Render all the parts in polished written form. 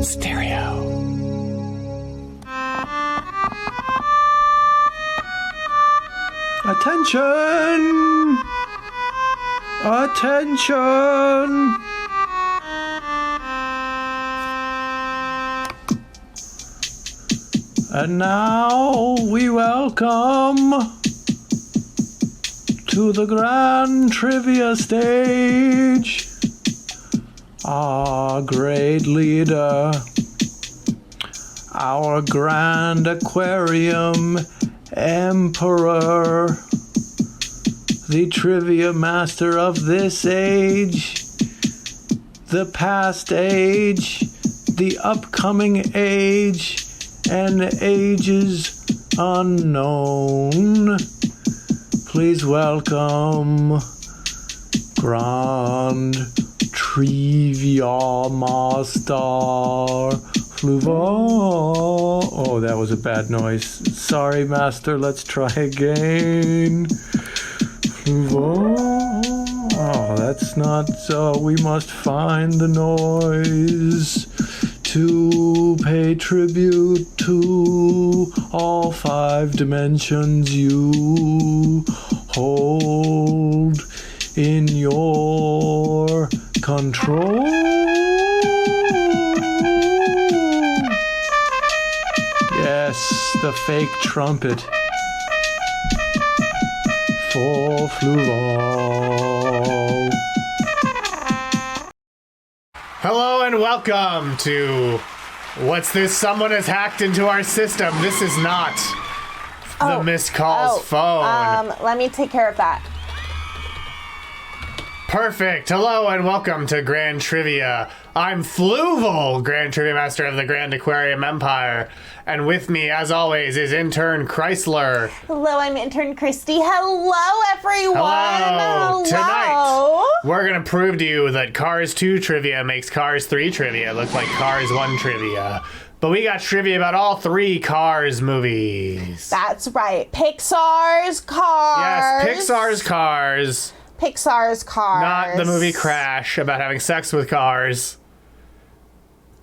Stereo. Attention! Attention! And now we welcome to the grand trivia stage our great leader, our grand Aquarium Emperor, the trivia master of this age, the past age, the upcoming age, and ages unknown. Please welcome Grand Triviamaster Fluval. Oh, that was a bad noise. Sorry, Master. Let's try again. Fluval. Oh, that's not. We must find the noise to pay tribute to all 5 dimensions you hold in your control. Yes, the fake trumpet for Fluval. Hello and welcome to What's This? Someone has hacked into our system. This is not the missed calls phone. Let me take care of that. Perfect. Hello and welcome to Grand Trivia. I'm Fluval, Grand Trivia Master of the Grand Aquarium Empire. And with me, as always, is Intern Chrysler. Hello, I'm Intern Kristie. Hello, everyone. Hello. Tonight, we're going to prove to you that Cars 2 trivia makes Cars 3 trivia look like Cars 1 trivia. But we got trivia about all 3 Cars movies. That's right. Pixar's Cars. Yes, Pixar's Cars. Pixar's Cars. Not the movie Crash about having sex with cars.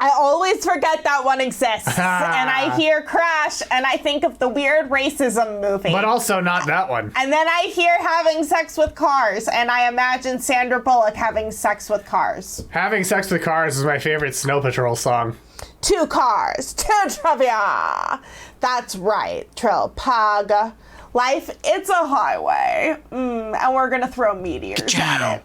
I always forget that one exists. And I hear Crash and I think of the weird racism movie. But also not that one. And then I hear having sex with cars and I imagine Sandra Bullock having sex with cars. Having sex with cars is my favorite Snow Patrol song. 2 cars, 2 trivia. That's right, Trill Pug. Life, it's a highway. And we're going to throw meteors at it.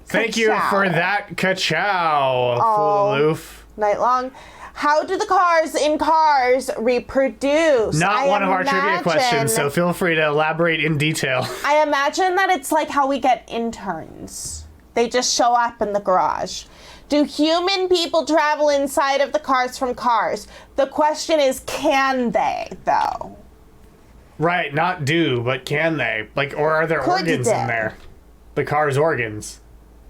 Thank you for that, ka-chow, Fuloof. Night long. How do the cars in Cars reproduce? Not one of our trivia questions, so feel free to elaborate in detail. I imagine that it's like how we get interns. They just show up in the garage. Do human people travel inside of the cars from Cars? The question is, can they, though? Right, not do, but can they? Like, or are there organs in there? The car's organs.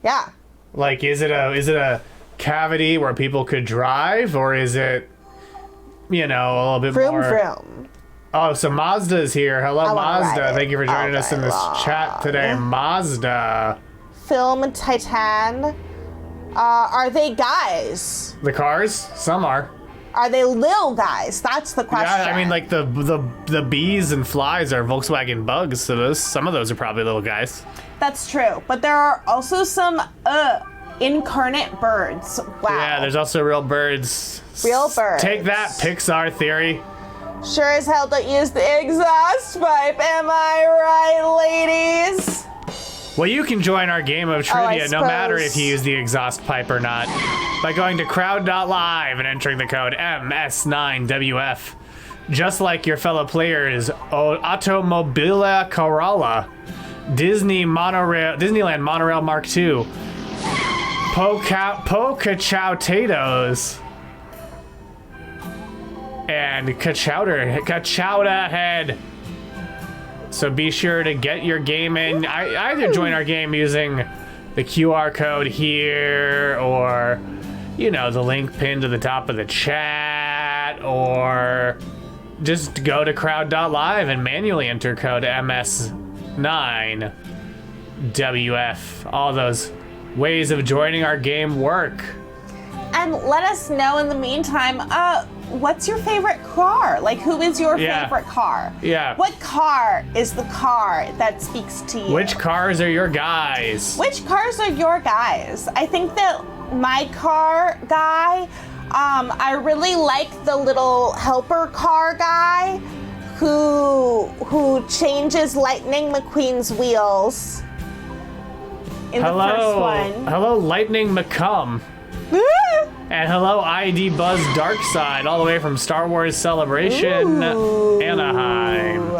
Yeah. Like, is it a cavity where people could drive, or is it, you know, a little bit more? Vroom. Oh, so Mazda's here. Hello, Mazda. Thank you for joining us in this chat today, Mazda. Film Titan. Are they guys? The cars? Some are. Are they little guys? That's the question. Yeah, I mean, like the bees and flies are Volkswagen bugs, so some of those are probably little guys. That's true, but there are also some incarnate birds. Wow. Yeah, there's also real birds. Real birds. Take that, Pixar theory. Sure as hell don't use the exhaust pipe, am I right, ladies? Well, you can join our game of trivia no matter if you use the exhaust pipe or not by going to crowd.live and entering the code MS9WF. Just like your fellow players, Automobile Corolla, Disneyland Monorail Mark II, Pocachowtatos, and Kachowda Head. So be sure to get your game in. Either join our game using the QR code here, or, you know, the link pinned to the top of the chat, or just go to crowd.live and manually enter code MS9WF. All those ways of joining our game work. And let us know in the meantime, what's your favorite car? Like, who is your favorite car? Yeah. What car is the car that speaks to you? Which cars are your guys? Which cars are your guys? I think that my car guy, I really like the little helper car guy who changes Lightning McQueen's wheels in the first one. Hello, Lightning McCum. And hello, ID Buzz Darkside, all the way from Star Wars Celebration, Anaheim.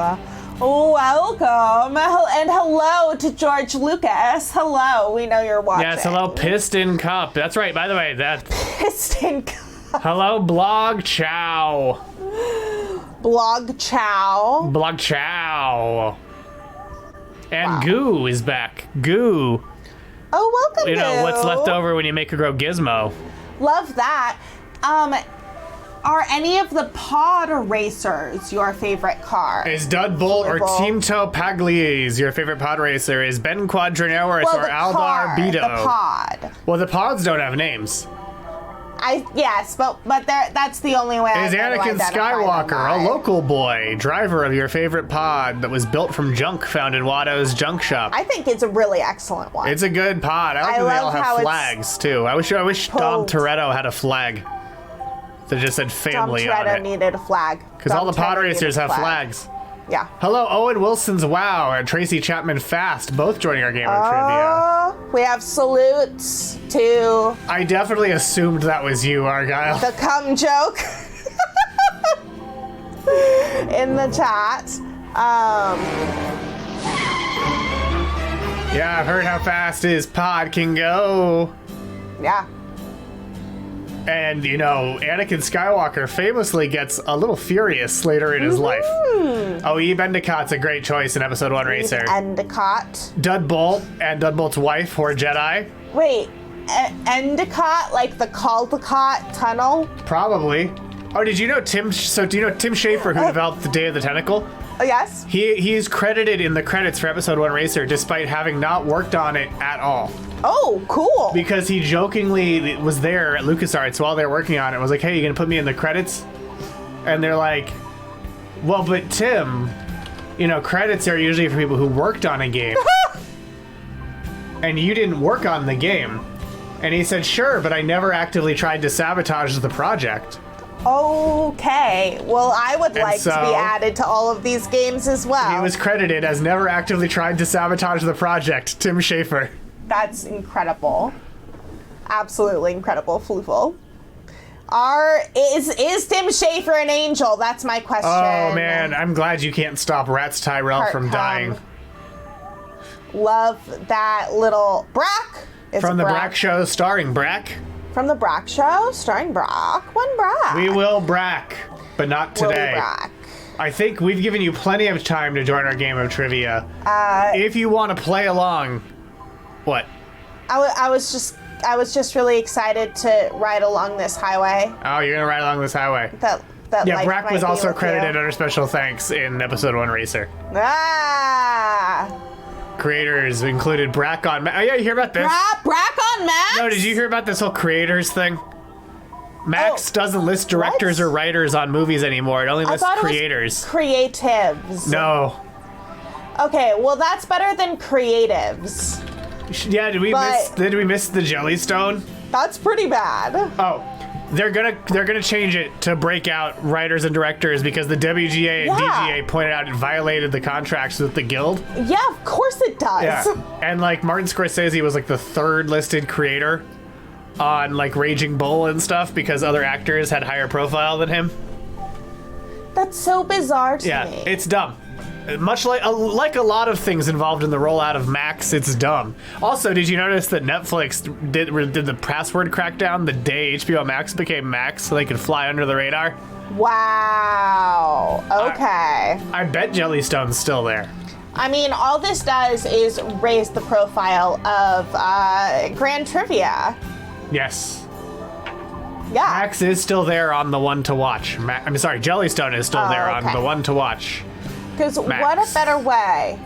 Welcome. And hello to George Lucas. Hello, we know you're watching. Yes, hello, Piston Cup. That's right, by the way, that. Piston Cup. Hello, Blog Chow. Blog Chow. Blog Chow. And Goo is back. Goo. Oh, welcome, You know, Goo. what's left over when you make a grow gizmo. Love that. Are any of the pod racers your favorite car? Is Dudbolt or Tinto Pagliese your favorite pod racer? Is Ben Quadrinoris or Aldar Beto? The pod. Well, the pods don't have names. Yes, but that's the only way. Is Anakin Skywalker a local boy, driver of your favorite pod that was built from junk found in Watto's junk shop? I think it's a really excellent one. It's a good pod. I like that they all have flags too. I wish Dom Toretto had a flag that just said family Dom on Toretto it. needed a flag. Because all the pod racers have flags. Yeah. Hello, Owen Wilson's Wow and Tracy Chapman Fast, both joining our game of trivia. We have salutes to I definitely assumed that was you, Argyle. the cum joke in the chat. Yeah, I've heard how fast his pod can go. Yeah. And, you know, Anakin Skywalker famously gets a little furious later in his life. Oh, Eve Endicott's a great choice in Episode 1 Racer. Endicott. Dudbolt and Dudbolt's wife, who are Jedi. Wait, Endicott, like the Caldecott tunnel? Probably. Oh, did you know Tim Schafer, who developed the Day of the Tentacle? Oh, yes? He's credited in the credits for Episode 1 Racer, despite having not worked on it at all. Oh, cool. Because he jokingly was there at LucasArts while they were working on it, was like, hey, you gonna put me in the credits? And they're like, well, but Tim, you know, credits are usually for people who worked on a game. And you didn't work on the game. And he said, sure, but I never actively tried to sabotage the project. Okay. Well, I would like to be added to all of these games as well. He was credited as never actively tried to sabotage the project, Tim Schafer. That's incredible. Absolutely incredible, Fluval. Is Tim Schafer an angel? That's my question. Oh, man. I'm glad you can't stop Rats Tyrell from dying. Love that little Brack. From the Brack Show starring Brack. From the Brack Show starring Brack. When Brack. We will Brack, but not today. Brack. I think we've given you plenty of time to join our game of trivia. If you want to play along, what? I was just really excited to ride along this highway. Oh, you're gonna ride along this highway. Yeah, Brack was also credited under special thanks in Episode 1 Racer. Creators included Brack on Max. Oh, yeah, you hear about this? Brack on Max? No, did you hear about this whole creators thing? Max doesn't list directors or writers on movies anymore. It only lists creators. Creatives. No. Okay, well that's better than creatives. Yeah, did we miss the Jellystone? That's pretty bad. Oh. They're gonna change it to break out writers and directors because the WGA and DGA pointed out it violated the contracts with the guild. Yeah, of course it does. Yeah. And like Martin Scorsese was like the third listed creator on like Raging Bull and stuff because other actors had higher profile than him. That's so bizarre to me. Yeah, it's dumb. Much like a lot of things involved in the rollout of Max, it's dumb. Also, did you notice that Netflix did the password crackdown the day HBO Max became Max so they could fly under the radar? Wow. Okay. I bet Jellystone's still there. I mean, all this does is raise the profile of Grand Trivia. Yes. Yeah. Max is still there on the one to watch. I'm sorry, Jellystone is still there on the one to watch. Because what a better way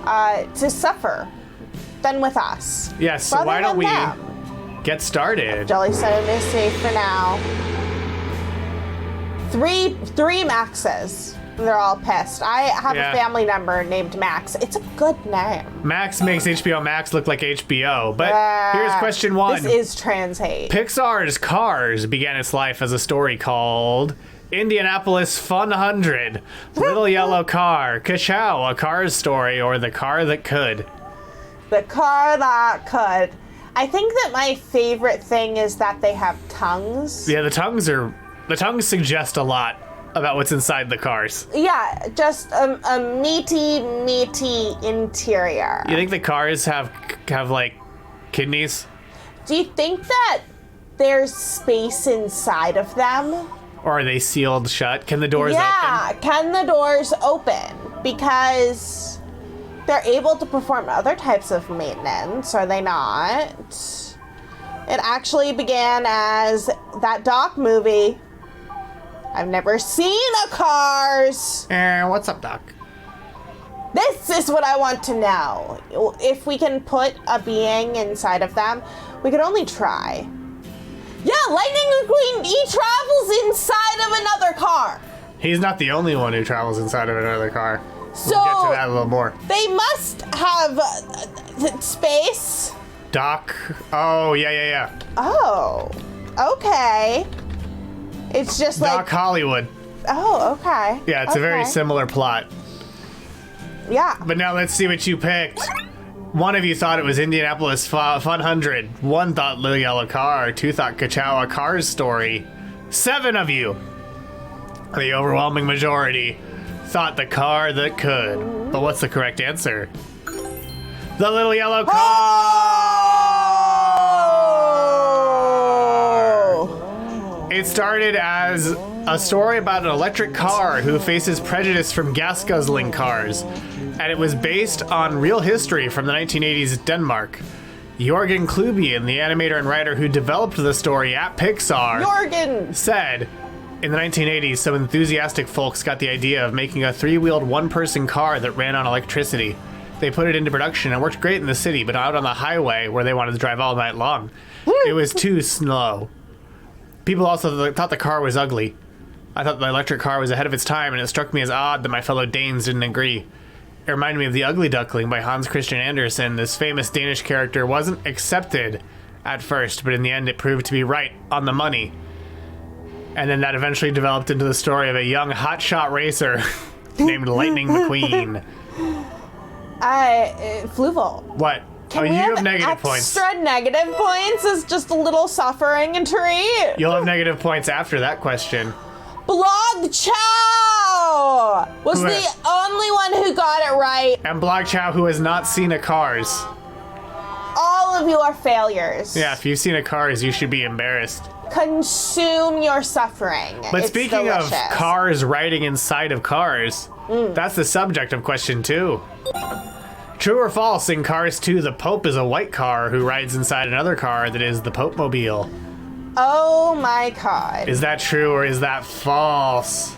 to suffer than with us. Yes, so Rather why don't than we them. get started? Jelly said it is safe for now. Three Maxes. They're all pissed. I have a family member named Max. It's a good name. Max makes HBO Max look like HBO. But here's question 1. This is trans hate. Pixar's Cars began its life as a story called Indianapolis Fun 100, Little Yellow Car, Ka-Chow, A Car's Story, or The Car That Could. The car that could. I think that my favorite thing is that they have tongues. Yeah, the tongues suggest a lot about what's inside the cars. Yeah, just a meaty interior. You think the cars have like kidneys? Do you think that there's space inside of them? Or are they sealed shut? Can the doors Yeah, can the doors open? Because they're able to perform other types of maintenance, are they not? It actually began as that Doc movie. I've never seen a Cars. What's up, Doc? This is what I want to know. If we can put a being inside of them, we could only try. Yeah, Lightning McQueen, he travels inside of another car. He's not the only one who travels inside of another car. So We'll get to that a little more. They must have space. Doc. Oh, yeah. Oh, okay. It's just Doc like, Hollywood. oh, okay. Yeah, it's a very Okay. similar plot. Yeah. But now let's see what you picked. One of you thought it was Indianapolis Fun 100. One thought Little Yellow Car. 2 thought Ka-Chow, A Car's Story. 7 of you, the overwhelming majority, thought The Car That Could. But what's the correct answer? The Little Yellow Car! Oh! It started as a story about an electric car who faces prejudice from gas-guzzling cars. And it was based on real history from the 1980s Denmark. Jorgen Klubien, the animator and writer who developed the story at Pixar, Jorgen! said, in the 1980s, some enthusiastic folks got the idea of making a 3-wheeled one-person car that ran on electricity. They put it into production and it worked great in the city, but out on the highway, where they wanted to drive all night long, it was too slow. People also thought the car was ugly. I thought the electric car was ahead of its time, and it struck me as odd that my fellow Danes didn't agree. It reminded me of The Ugly Duckling by Hans Christian Andersen. This famous Danish character wasn't accepted at first, but in the end it proved to be right on the money. And then that eventually developed into the story of a young hotshot racer named Lightning McQueen. Fluval. What? Can you we have negative points. extra negative points as just a little suffering and treat? You'll have negative points after that question. Blog Chow was Who the has- only one who got it right. And Blog Chow, who has not seen a Cars. All of you are failures. Yeah, if you've seen a Cars, you should be embarrassed. Consume your suffering. But It's speaking of delicious. cars riding inside of cars, that's the subject of question 2. True or false, in Cars 2, the Pope is a white car who rides inside another car that is the Pope-mobile. Oh my god. Is that true or is that false?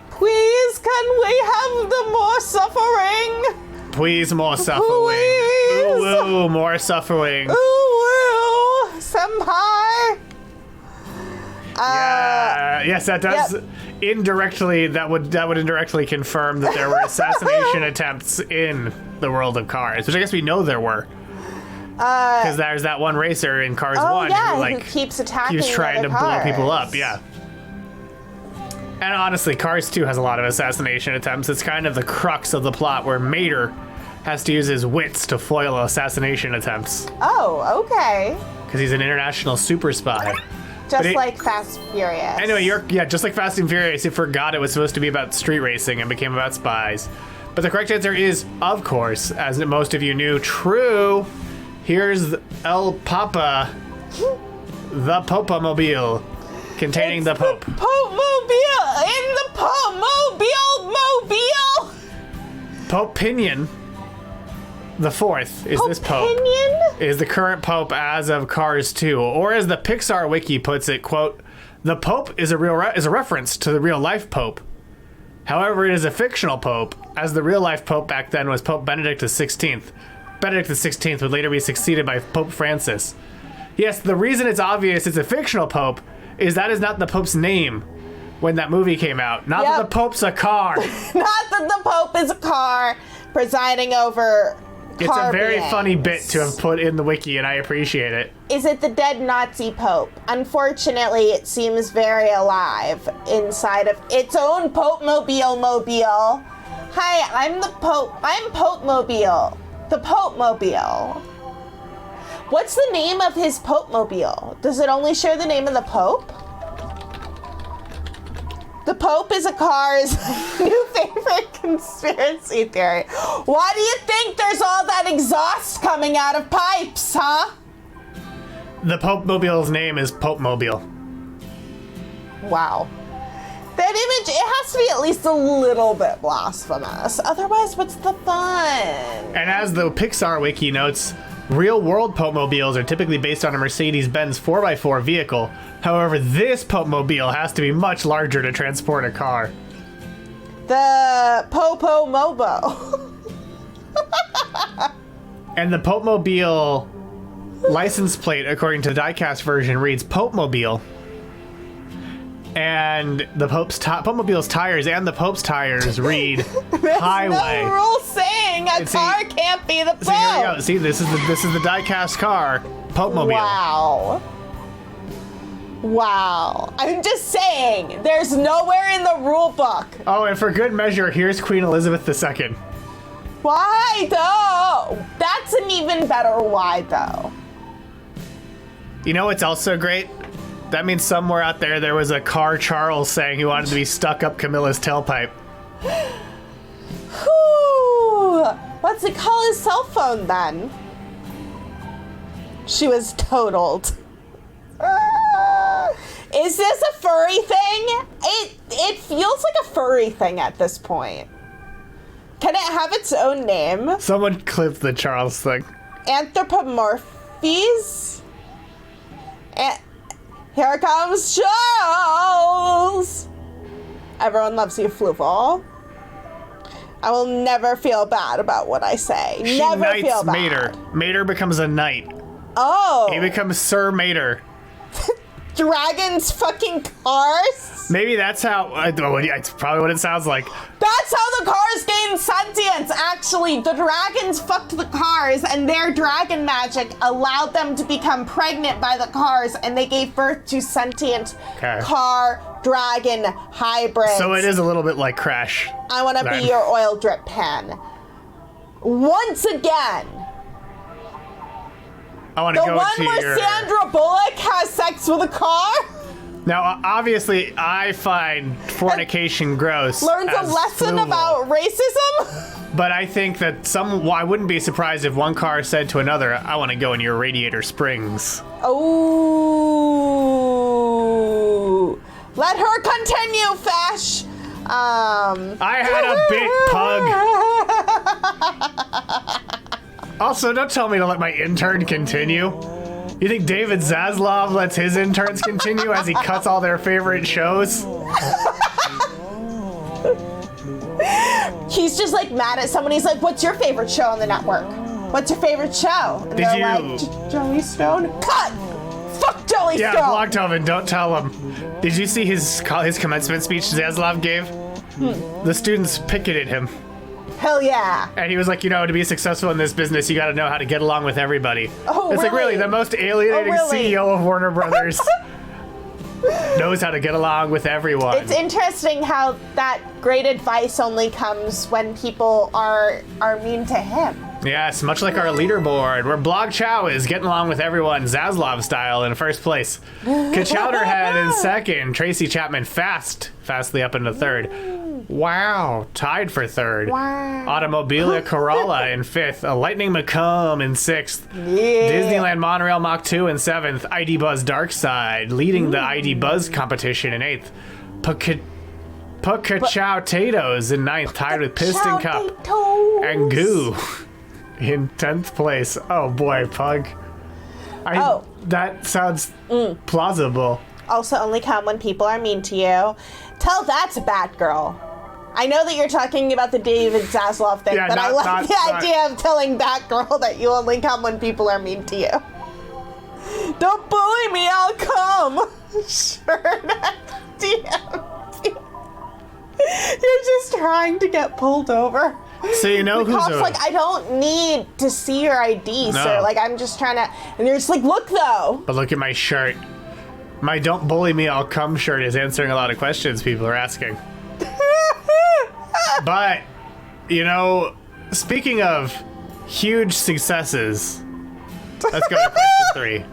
Please, can we have the more suffering? Please, more suffering. Please. Ooh, more suffering. Ooh, senpai. Yes, that does indirectly. That would indirectly confirm that there were assassination attempts in the world of Cars, which I guess we know there were. Because there's that one racer in Cars 1 who keeps attacking keeps trying to other blow people cars. up. Yeah. And honestly, Cars 2 has a lot of assassination attempts. It's kind of the crux of the plot where Mater has to use his wits to foil assassination attempts. Oh, okay. Because he's an international super spy. Just like Fast Furious. Anyway, just like Fast and Furious, it forgot it was supposed to be about street racing and became about spies. But the correct answer is, of course, as most of you knew, true. Here's El Papa, the Pope-mobile, containing the Pope. Pope-mobile in the Pope-mobile. Pope Pinion, the 4th, is this Pope. Pinion? Is the current Pope as of Cars 2, or as the Pixar wiki puts it, quote, the Pope is a reference to the real-life Pope. However, it is a fictional Pope, as the real-life Pope back then was Pope Benedict XVI. Benedict XVI would later be succeeded by Pope Francis. Yes, the reason it's obvious it's a fictional pope is that is not the pope's name when that movie came out. Not that the pope's a car. Not that the pope is a car presiding over It's car a very beings. funny bit to have put in the wiki, and I appreciate it. Is it the dead Nazi pope? Unfortunately, it seems very alive inside of its own Pope-mobile. Hi, I'm the Pope. I'm Pope-mobile. The Pope-mobile. What's the name of his Pope-mobile? Does it only share the name of the Pope? The Pope is a car's new favorite conspiracy theory. Why do you think there's all that exhaust coming out of pipes, huh? The Pope-mobile's name is Pope-mobile. Wow. That image, it has to be at least a little bit blasphemous. Otherwise, what's the fun? And as the Pixar wiki notes, real-world Pope-mobiles are typically based on a Mercedes-Benz 4x4 vehicle. However, this Pope-mobile has to be much larger to transport a car. The Popo-mobo. And the Pope-mobile license plate, according to the diecast version, reads Pope-mobile. And the Pope-mobile's tires and the Pope's tires read Highway. No rule saying a car can't be the Pope. So here we go. See, this is the diecast car, Pope-mobile. Wow. I'm just saying, there's nowhere in the rule book. Oh, and for good measure, here's Queen Elizabeth II. Why though? That's an even better why though. You know what's also great? That means somewhere out there was a Car Charles saying he wanted to be stuck up Camilla's tailpipe. Whew. What's it call his cell phone then? She was totaled. Is this a furry thing? It feels like a furry thing at this point. Can it have its own name? Someone clipped the Charles thing. Anthropomorphies? Here comes Charles! Everyone loves you, Fluval. I will never feel bad about what I say. She Never knights feel bad. Mater. Mater becomes a knight. Oh. He becomes Sir Mater. Dragons fucking cars? Maybe that's how. It's probably what it sounds like. That's how the cars gained sentience, actually. The dragons fucked the cars, and their dragon magic allowed them to become pregnant by the cars, and they gave birth to sentient car dragon hybrids. So it is a little bit like Crash. I want to be your oil drip pen. Once again. I want to go to the one where Sandra Bullock has sex with a car? Now, obviously, I find fornication gross. Learns a lesson about racism? But I think that I wouldn't be surprised if one car said to another, I want to go in your Radiator Springs. Oh. Let her continue, Fash. I had a big pug. Also, don't tell me to let my intern continue. You think David Zaslav lets his interns continue as he cuts all their favorite shows? He's just like mad at someone. He's like, what's your favorite show on the network? What's your favorite show? And they're like, Joey Stone? Cut! Fuck Joey Stone! Yeah, Blocktoven, don't tell him. Did you see his commencement speech Zaslav gave? The students picketed him. Hell yeah. And he was like, to be successful in this business, you got to know how to get along with everybody. Oh, it's like, really, the most alienating CEO of Warner Brothers knows how to get along with everyone. It's interesting how that great advice only comes when people are mean to him. Yes, much like our leaderboard, where Blog Chow is getting along with everyone Zaslav style in first place. Kachowderhead in second. Tracy Chapman fastly up into third. Wow, tied for third. Wow. Automobilia Corolla in fifth. A Lightning McComb in sixth. Yeah. Disneyland Monorail Mach 2 in seventh. ID Buzz Dark Side leading the ID Buzz competition in eighth. Pukachow Tatoes in ninth, tied with Piston Cup. And Goo in 10th place. Oh boy, Pug. That sounds plausible. Also only come when people are mean to you. Tell that to Batgirl. I know that you're talking about the David Zaslav thing, Yeah, but I not- like not- the not- idea of telling that girl that you only come when people are mean to you. Don't bully me, I'll come. Sure, DMT. You're just trying to get pulled over. So you know The who's cop's like, I don't need to see your ID, No. sir. Like, I'm just trying to... And you're just like, look, though. But look at my shirt. My "Don't bully me, I'll come" shirt is answering a lot of questions people are asking. But, you know, speaking of huge successes, let's go to question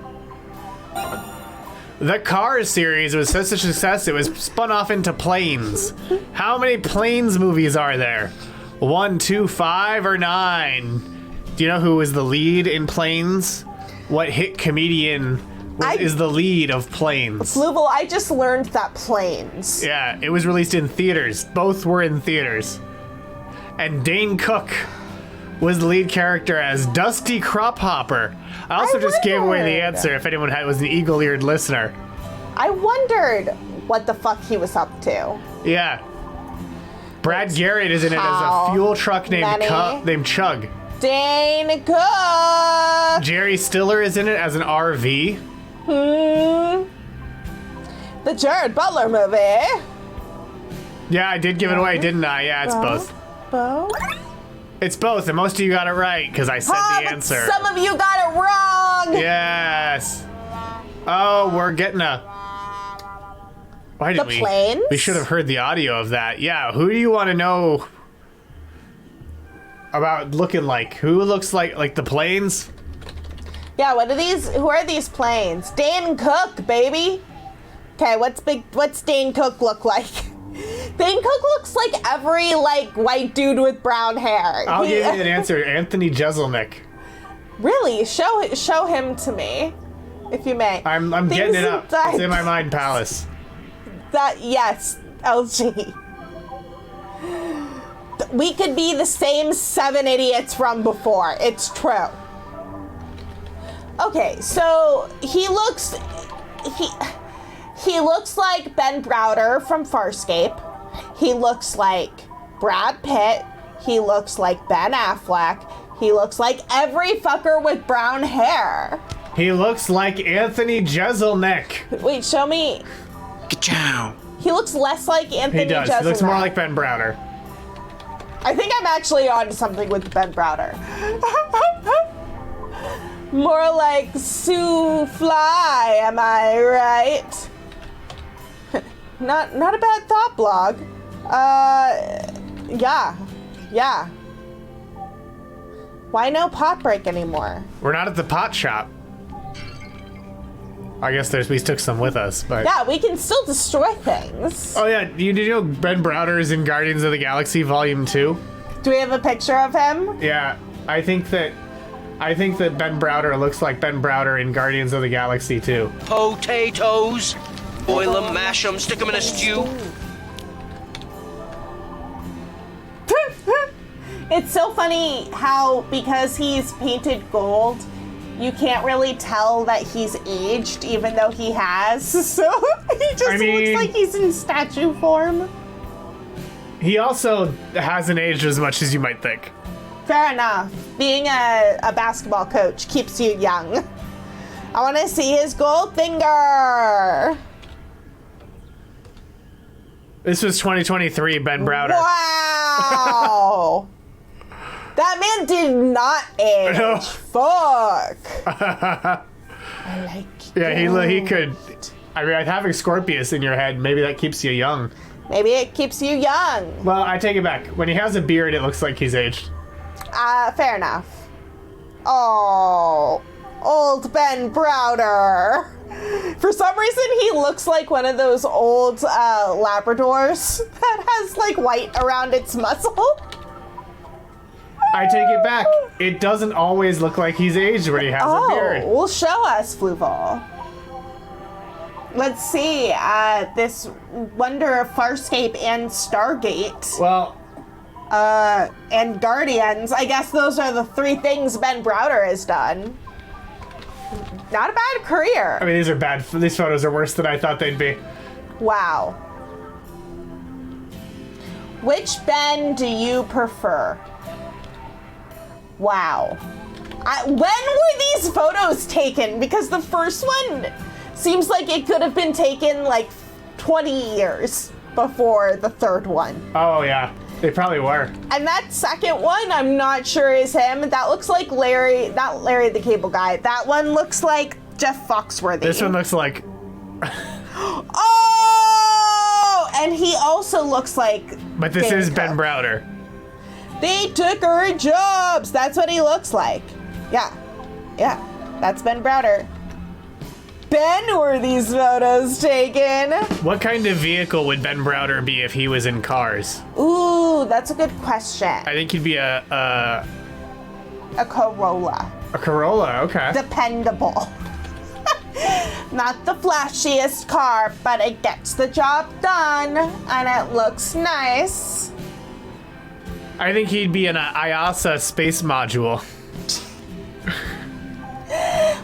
3. The Cars series was such a success, it was spun off into Planes. How many Planes movies are there? 1, 2, 5, or 9? Do you know who was the lead in Planes? What hit comedian is the lead of Planes? Fluval, I just learned that planes. Yeah, it was released in theaters. Both were in theaters. And Dane Cook was the lead character as Dusty Crophopper. I also just gave away the wondered. answer if anyone was an eagle-eared listener. I wondered what the fuck he was up to. Yeah. Brad Garrett is in it as How a fuel truck named many? Chug. Dane Cook! Jerry Stiller is in it as an RV. The Jared Butler movie. Yeah, I did give it away, didn't I? Yeah, it's both. Bo? It's both, and most of you got it right because I said Ah, the but answer. some of you got it wrong. Yes. Oh, we're getting a... Why did The planes? We should have heard the audio of that. Yeah, who do you want to know about looking like? Who looks like the planes? Yeah, what are these? Who are these planes? Dane Cook, baby. Okay, what's Dane Cook look like? Dane Cook looks like every white dude with brown hair. I'll give you an answer. Anthony Jeselnik. Really? Show him to me, if you may. I'm getting it up. It's in my mind palace. Yes, LG. We could be the same 7 idiots from before. It's true. Okay, so he looks like Ben Browder from Farscape. He looks like Brad Pitt. He looks like Ben Affleck. He looks like every fucker with brown hair. He looks like Anthony Jeselnik. Wait, show me. Ka-chow. He looks less like Anthony He does. Jeselnik. He looks more like Ben Browder. I think I'm actually on something with Ben Browder. More like Sue Fly, am I right? Not a bad thought, blog. Yeah. Why no pot break anymore? We're not at the pot shop. I guess we took some with us, but... Yeah, we can still destroy things. Oh yeah, you did you know Ben Browder is in Guardians of the Galaxy Volume 2? Do we have a picture of him? Yeah, I think that Ben Browder looks like Ben Browder in Guardians of the Galaxy 2. Potatoes. Boil them, mash them, stick them in a stew. It's so funny how, because he's painted gold, you can't really tell that he's aged, even though he has. So he just looks like he's in statue form. He also hasn't aged as much as you might think. Fair enough. Being a basketball coach keeps you young. I want to see his gold finger. This was 2023 Ben Browder. Wow. That man did not age. No. Fuck. I like Yeah, he could. I mean, having Scorpius in your head, maybe that keeps you young. Maybe it keeps you young. Well, I take it back. When he has a beard, it looks like he's aged. Fair enough. Oh, old Ben Browder. For some reason, he looks like one of those old Labradors that has white around its muzzle. I take it back. It doesn't always look like he's aged when he has a beard. Well, show us, Fluval. Let's see. This Wonder of Farscape and Stargate. Well, And Guardians. I guess those are the 3 things Ben Browder has done. Not a bad career. I mean, these are bad. These photos are worse than I thought they'd be. Wow. Which Ben do you prefer? Wow. When were these photos taken? Because the first one seems like it could have been taken like 20 years before the third one. Oh, yeah. They probably were. And that second one, I'm not sure is him. That looks like Larry, not Larry the Cable Guy. That one looks like Jeff Foxworthy. This one looks like... Oh! And he also looks like... But this is Ben Cook. Browder. They took our jobs. That's what he looks like. Yeah. Yeah. That's Ben Browder. Ben, were these photos taken? What kind of vehicle would Ben Browder be if he was in Cars? Ooh, that's a good question. I think he'd be a Corolla. Corolla, okay. Dependable. Not the flashiest car, but it gets the job done, and it looks nice. I think he'd be an IASA space module.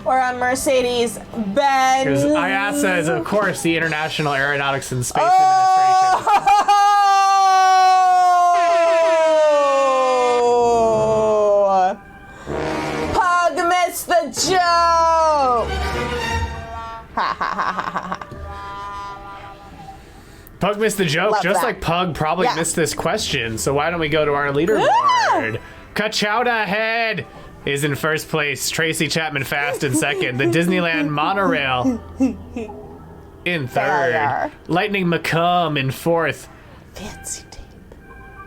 Or a Mercedes Benz. Because IASA is, of course, the International Aeronautics and Space Administration. Oh! Pug missed the joke! Ha ha ha ha ha. Pug missed the joke, Love just that. like Pug probably Yeah. missed this question. So why don't we go to our leaderboard? Kachowda Head is in first place. Tracy Chapman Fast in second. The Disneyland Monorail in third. Failure. Lightning McCum in fourth. Fancy tape.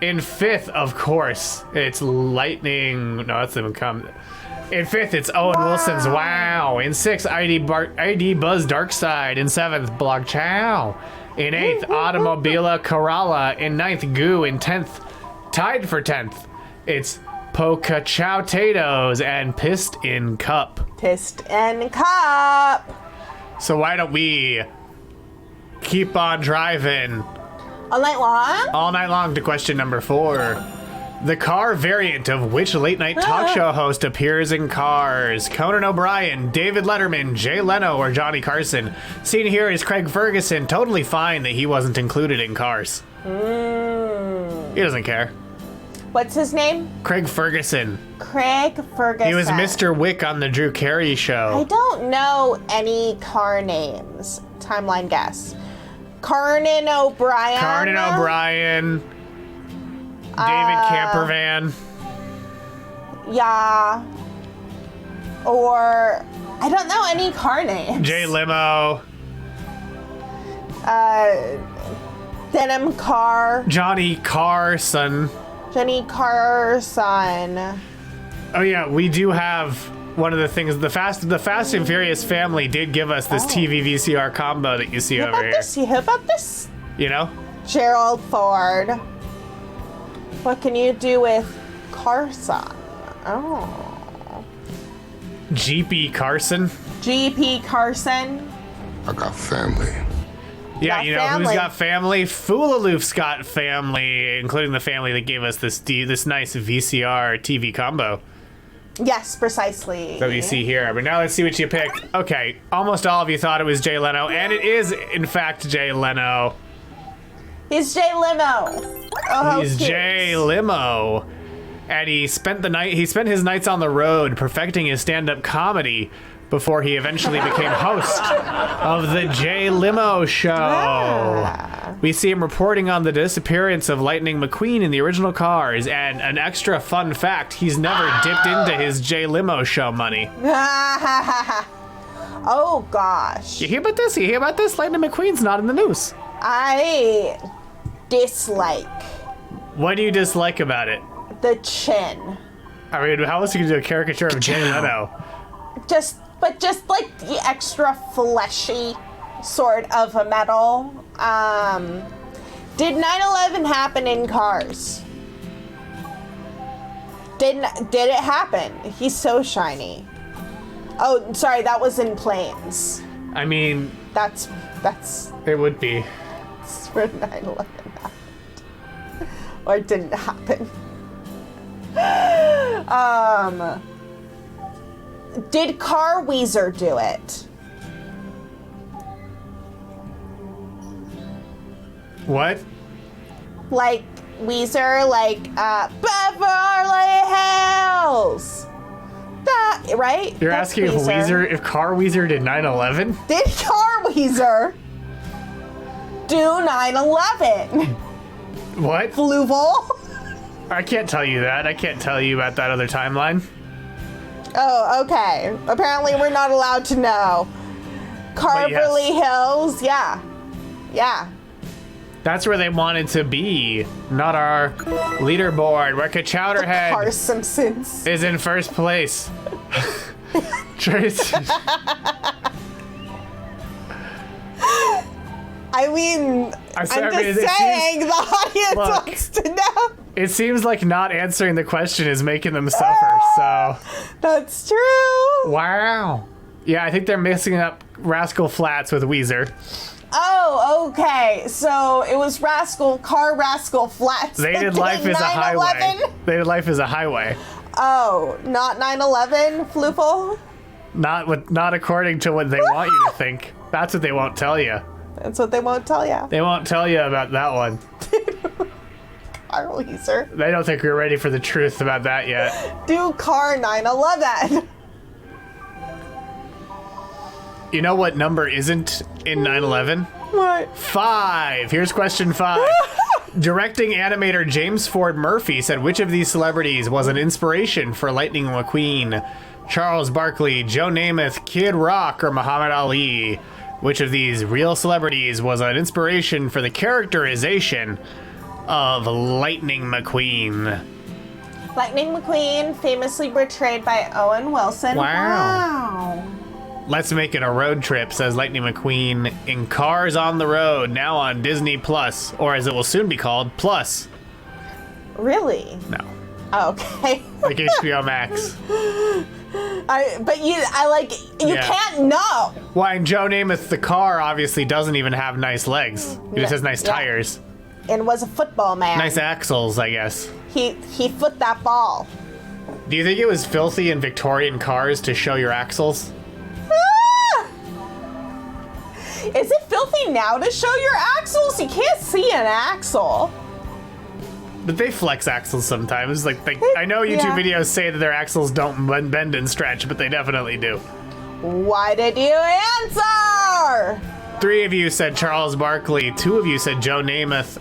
In fifth, of course, it's Lightning. No, that's the McCum. In fifth, it's Owen Wilson's Wow. In sixth, ID Buzz Darkside. In seventh, Blog Chow. In eighth, Automobila Corolla. In ninth, Goo. In 10th, tied for 10th, it's Polka Chow Tatoes and Pissed in Cup. Pissed and Cup. So why don't we keep on driving All night long? all night long to question number 4. The car variant of which late night talk show host appears in Cars? Conan O'Brien, David Letterman, Jay Leno, or Johnny Carson? Seen here is Craig Ferguson, totally fine that he wasn't included in Cars. He doesn't care. What's his name? Craig Ferguson. Craig Ferguson. He was Mr. Wick on the Drew Carey I show. don't know any car names. Timeline guess. Conan O'Brien. Conan O'Brien. David Campervan. Yeah. Or I don't know any car names. Jay Limo. Denim Car. Johnny Carson. Jenny Carson. Oh yeah, we do have one of the things. The Fast and Furious family did give us this TV VCR combo that you see How over about here. this? How about this? You know, Gerald Ford. What can you do with Carson? Oh. GP Carson. GP Carson. I got family. Yeah, Got you know family. who's got family? Foolaloof's got family, including the family that gave us this nice VCR TV combo Yes, precisely. that we see here. But now let's see what you picked. Okay, almost all of you thought it was Jay Leno, and it is in fact Jay Leno. He's Jay Limo. Oh, how He's cute. Jay Limo, and he spent his nights on the road perfecting his stand-up comedy before he eventually became host of the Jay Limo Show. Ah. We see him reporting on the disappearance of Lightning McQueen in the original Cars, and an extra fun fact, he's never dipped into his Jay Limo Show money. Oh, gosh. You hear about this? Lightning McQueen's not in the news. I dislike What do you dislike about it? the chin. I mean, how else are you gonna do a caricature of Jay Leno? Just like the extra fleshy sort of a metal. Did 9/11 happen in Cars? Did it happen? He's so shiny. Oh, sorry, that was in Planes. I mean, That's it would be. where 9/11 happened. Or it didn't happen. Did Car Weezer do it? What? Like Weezer, like Beverly Hills. That right? You're That's asking if Car Weezer did 9/11? Did Car Weezer do 9/11? What? Fluval? I can't tell you that. I can't tell you about that other timeline. Oh, okay. Apparently we're not allowed to know. Carverly Hills, yeah. Yeah. That's where they wanted to be, not our leaderboard, where Kachowderhead Car Simpsons. is in first place. Tracy. I mean, I'm just saying, the audience wants to know. It seems like not answering the question is making them suffer, so. That's true. Wow. Yeah, I think they're mixing up Rascal Flatts with Weezer. Oh, okay. So it was Car Rascal Flats. They did Life as a Highway. They did Life as a Highway. Oh, not 9/11, Flufel? Not according to what they want you to think. That's what they won't tell you. That's what they won't tell you. They won't tell you about that one. Car Weezer. They don't think we're ready for the truth about that yet. Do Car 9/11. You know what number isn't in 9/11? What? 5. Here's question 5. Directing animator James Ford Murphy said which of these celebrities was an inspiration for Lightning McQueen? Charles Barkley, Joe Namath, Kid Rock, or Muhammad Ali? Which of these real celebrities was an inspiration for the characterization of Lightning McQueen? Lightning McQueen, famously portrayed by Owen Wilson. Wow. Let's make it a road trip, says Lightning McQueen, in Cars on the Road, now on Disney Plus, or as it will soon be called, Plus. Really? No. Oh, okay. Like HBO Max. You can't know. Why, and Joe Namath, the car, obviously doesn't even have nice legs. He just has nice tires. And was a football man. Nice axles, I guess. He foot that ball. Do you think it was filthy in Victorian cars to show your axles? Is it filthy now to show your axles? You can't see an axle. But they flex axles sometimes. I know YouTube videos say that their axles don't bend and stretch, but they definitely do. Why did you answer? 3 of you said Charles Barkley. 2 of you said Joe Namath.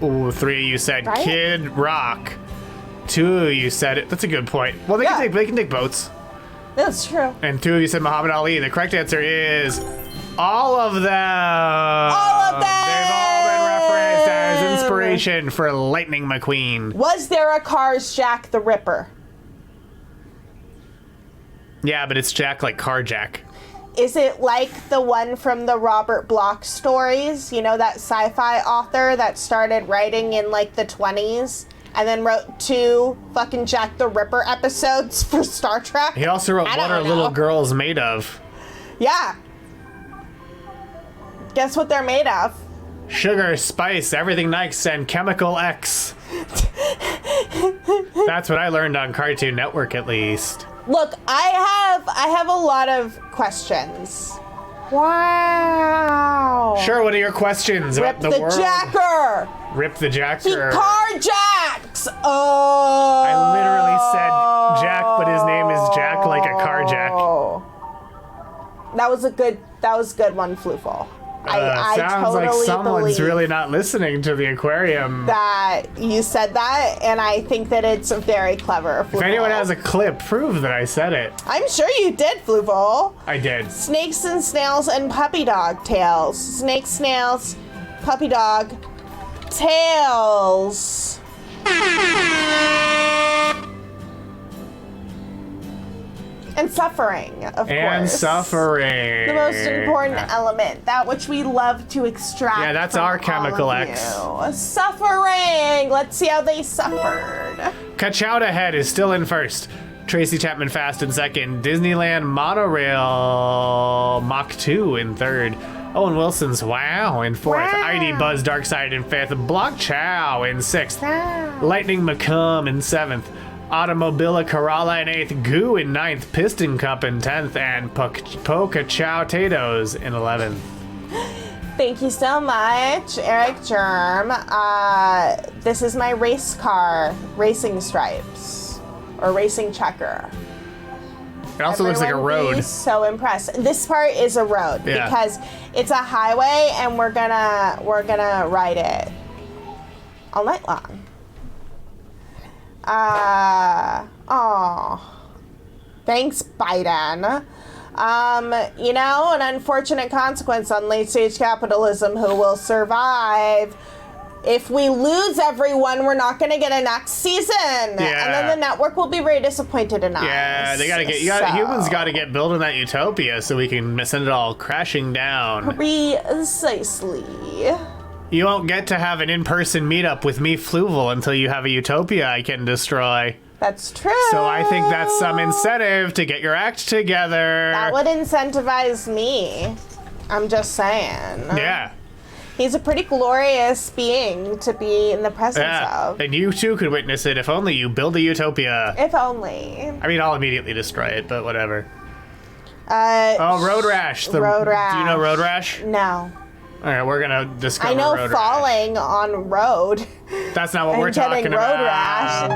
Ooh, 3 of you said Kid Rock. 2 of you said it. That's a good point. Well, they can take boats. That's true. And 2 of you said Muhammad Ali. The correct answer is all of them. All of them. They've all been referenced as inspiration for Lightning McQueen. Was there a Cars Jack the Ripper? Yeah, but it's Jack like Car Jack. Is it like the one from the Robert Bloch stories? You know, that sci-fi author that started writing in like the 20s and then wrote 2 fucking Jack the Ripper episodes for Star Trek? He also wrote What Are Little Girls Made Of? Yeah. Guess what they're made of? Sugar, spice, everything nice, and chemical X. That's what I learned on Cartoon Network, at least. Look, I have a lot of questions. Wow. Sure, what are your questions Rip about the world? Jacker. Rip the Jacker. He carjacks. Oh. I literally said Jack, but his name is Jack like a car jack. That was a good one, Flufel. I sounds totally like someone's believe really not listening to the aquarium. that you said that, and I think that it's very clever. Flufel. If anyone has a clip, prove that I said it. I'm sure you did, Flufel. I did. Snakes and snails and puppy dog tails. Snakes, snails, puppy dog tails. And suffering, of course. And suffering. The most important element, that which we love to extract. Yeah, that's from our chemical all of X. you. Suffering. Let's see how they suffered. Kachowderhead is still in first. Tracy Chapman Fast in second. Disneyland Monorail Mach 2 in third. Owen Wilson's Wow in fourth. Wow. ID Buzz Darkside in fifth. Block Chow in sixth. Wow. Lightning McCum in seventh. Automobila Corolla in 8th, Goo in 9th, Piston Cup in 10th, and Poca Chow Tatoes in 11th. Thank you so much, Eric Germ. This is my race car, racing stripes, or racing checker. It also looks like a road. Be so impressed. This part is a road because it's a highway, and we're gonna ride it all night long. Thanks, Biden. You know, an unfortunate consequence on late-stage capitalism. Who will survive? If we lose everyone, we're not going to get a next season. Yeah. And then the network will be very disappointed in us. Yeah, they gotta get, humans got to get building that utopia so we can send it all crashing down. Precisely. You won't get to have an in-person meetup with me, Fluval, until you have a utopia I can destroy. That's true. So I think that's some incentive to get your act together. That would incentivize me. I'm just saying. Yeah. He's a pretty glorious being to be in the presence of. And you too could witness it if only you build a utopia. If only. I mean, I'll immediately destroy it, but whatever. Road Rash. Road Rash. Do you know Road Rash? No. All right, we're gonna discover Road Rash. I know falling on road. That's not what we're talking about. Road Rash.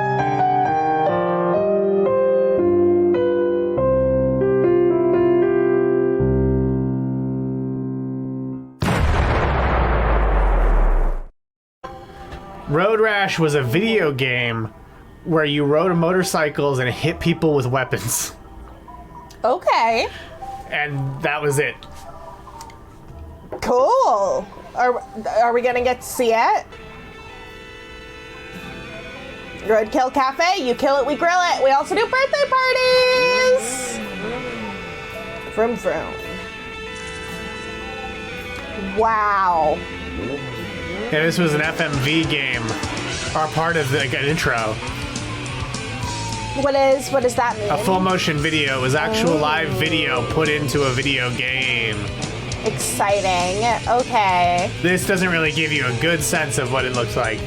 Road Rash was a video game where you rode motorcycles and hit people with weapons. Okay. And that was it. Cool. Are we gonna get to see it? Roadkill Cafe, you kill it, we grill it. We also do birthday parties. Vroom vroom. Wow. Yeah, this was an FMV game, or part of an intro. What does that mean? A full motion video. It was actual live video put into a video game. Exciting. Okay. This doesn't really give you a good sense of what it looks like.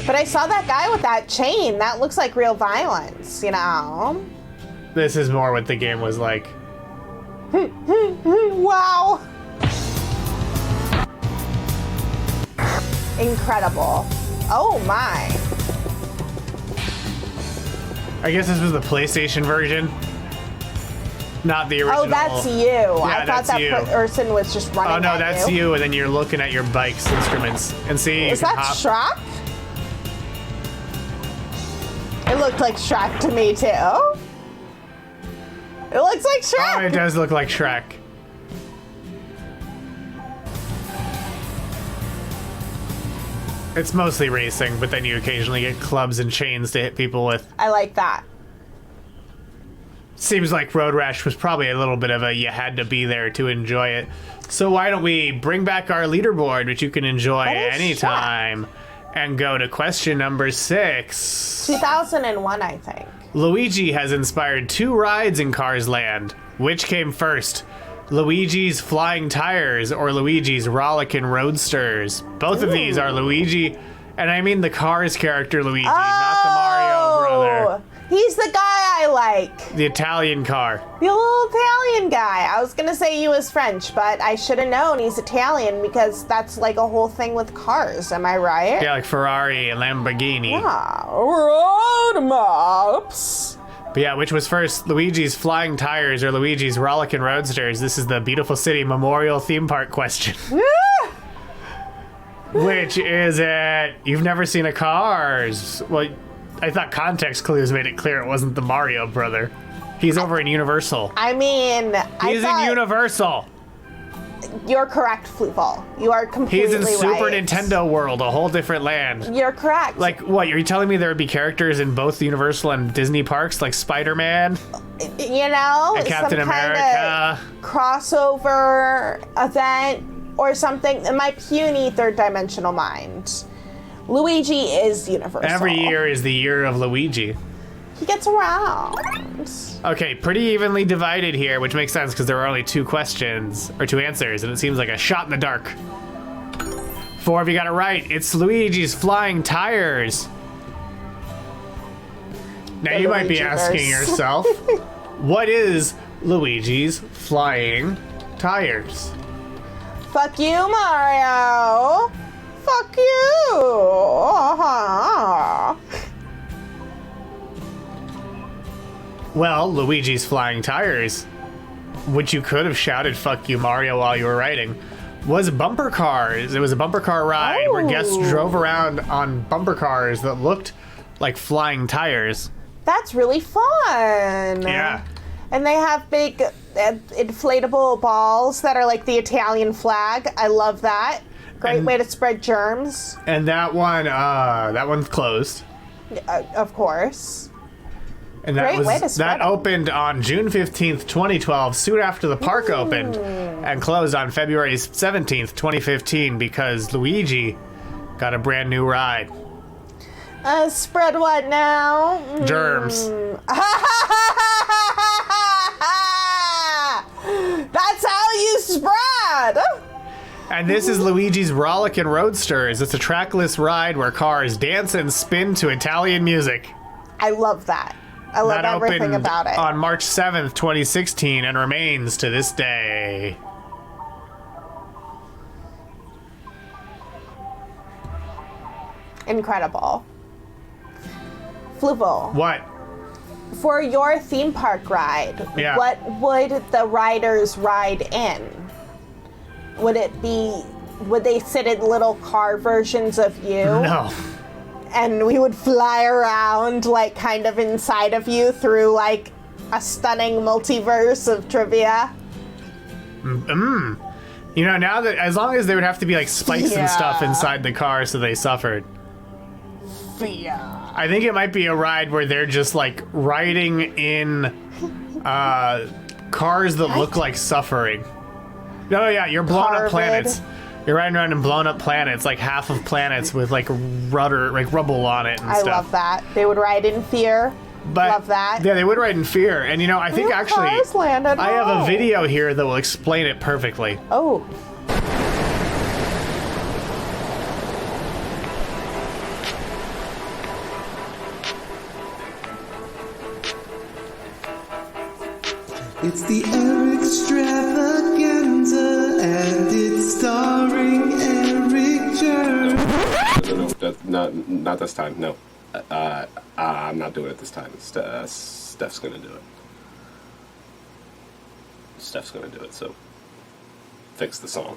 But I saw that guy with that chain. That looks like real violence, you know? This is more what the game was like. Wow. Incredible. Oh my. I guess this was the PlayStation version. Not the original. Oh, that's you. Yeah, I thought that person was just running. Oh no, that's you, and then you're looking at your bike's instruments and see. Is that Shrek? It looked like Shrek to me too. It looks like Shrek. Oh, it does look like Shrek. It's mostly racing, but then you occasionally get clubs and chains to hit people with. I like that. Seems like Road Rash was probably a little bit of a you had to be there to enjoy it. So why don't we bring back our leaderboard, which you can enjoy anytime, and go to question number 6. 2001, I think. Luigi has inspired 2 rides in Cars Land. Which came first? Luigi's Flying Tires or Luigi's Rollickin' Roadsters? Both of these are Luigi, and I mean the Cars character Luigi, not the Mario brother. He's the guy I like. The Italian car. The little Italian guy. I was gonna say he was French, but I should have known he's Italian because that's like a whole thing with cars. Am I right? Yeah, like Ferrari and Lamborghini. Yeah. Road maps. But yeah, which was first, Luigi's Flying Tires or Luigi's Rollickin' Roadsters? This is the Beautiful City Memorial Theme Park question. Which is it? You've never seen a Cars. Well, I thought context clues made it clear it wasn't the Mario brother. He's over in Universal. I mean, He's in Universal. You're correct, Fluval. You are completely right. He's in Super Nintendo World, a whole different land. You're correct. Like, what, are you telling me there would be characters in both the Universal and Disney parks, like Spider-Man? You know? And Captain some America? Kind of crossover event or something. In my puny third-dimensional mind, Luigi is Universal. Every year is the year of Luigi. He gets around. Okay, pretty evenly divided here, which makes sense because there are only 2 questions, or 2 answers, and it seems like a shot in the dark. 4 of you got it right. It's Luigi's Flying Tires. Now you might be asking yourself, what is Luigi's Flying Tires? Fuck you, Mario. Fuck you. Well, Luigi's Flying Tires, which you could have shouted "Fuck you, Mario" while you were writing, was bumper cars. It was a bumper car ride where guests drove around on bumper cars that looked like flying tires. That's really fun. Yeah. And they have big inflatable balls that are like the Italian flag. I love that. Great way to spread germs. And that one's closed. Of course. And that Great way to spread that opened on June 15th, 2012, soon after the park opened, and closed on February 17th, 2015, because Luigi got a brand new ride. Spread what now? Germs. That's how you spread. And this is Luigi's Rollickin' Roadsters. It's a trackless ride where cars dance and spin to Italian music. I love that. I love everything opened about it. on March 7th, 2016, and remains to this day. Incredible. Fluval. What? For your theme park ride, what would the riders ride in? Would they sit in little car versions of you? No. And we would fly around, like, kind of inside of you through, like, a stunning multiverse of trivia? You know, now that, as long as there would have to be, like, spikes and stuff inside the car so they suffered. Yeah. I think it might be a ride where they're just, like, riding in cars that look like suffering. No, yeah, you're blowing up planets. You're riding around in blown up planets, like half of planets with like rubble on it and stuff. I love that. They would ride in fear. Love that. Yeah, they would ride in fear. And you know, I think actually Cars landed. I have a video here that will explain it perfectly. Oh. It's the Eric Extravaganza, and it's starring Eric No, not this time. No, I'm not doing it this time. Steph's gonna do it. Steph's gonna do it. So fix the song.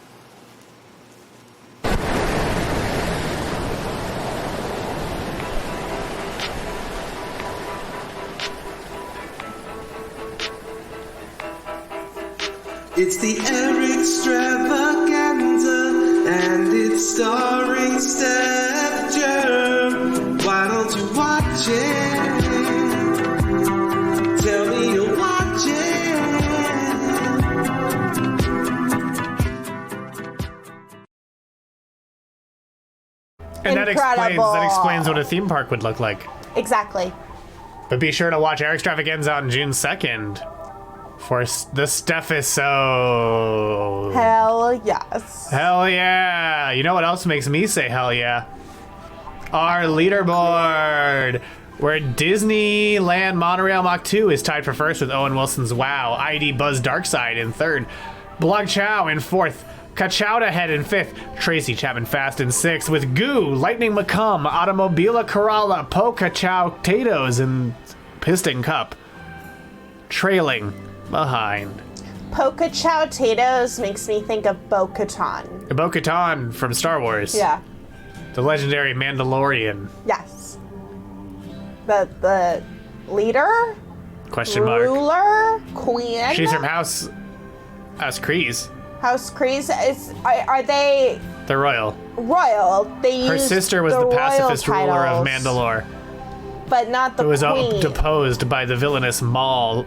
It's the Eric Extravaganza, and it's starring Steph Germ. Why don't you watch it? Tell me you'll watch it. And that Incredible. explains what a theme park would look like. Exactly. But be sure to watch Eric Extravaganza on June 2nd. For the Stephisode. Hell yes. Hell yeah. You know what else makes me say hell yeah? Our leaderboard, where Disneyland Monorail Mach 2 is tied for first with Owen Wilson's Wow, ID Buzz Darkside in third, Blog Chow in fourth, Kachowda Head in fifth, Tracy Chapman Fast in sixth, with Goo, Lightning McCum, Automobila Corolla, Polka Chow Tatoes in Piston Cup, trailing behind. Polka Chow Tatoes makes me think of Bo-Katan. Bo-Katan from Star Wars. Yeah. The legendary Mandalorian. Yes. The leader? Question mark. Ruler? Queen? She's from House Kryze. House Kryze? Are they They're royal. royal? They Her used sister was the royal pacifist ruler of titles, Mandalore, but not the who was queen. deposed by the villainous Maul,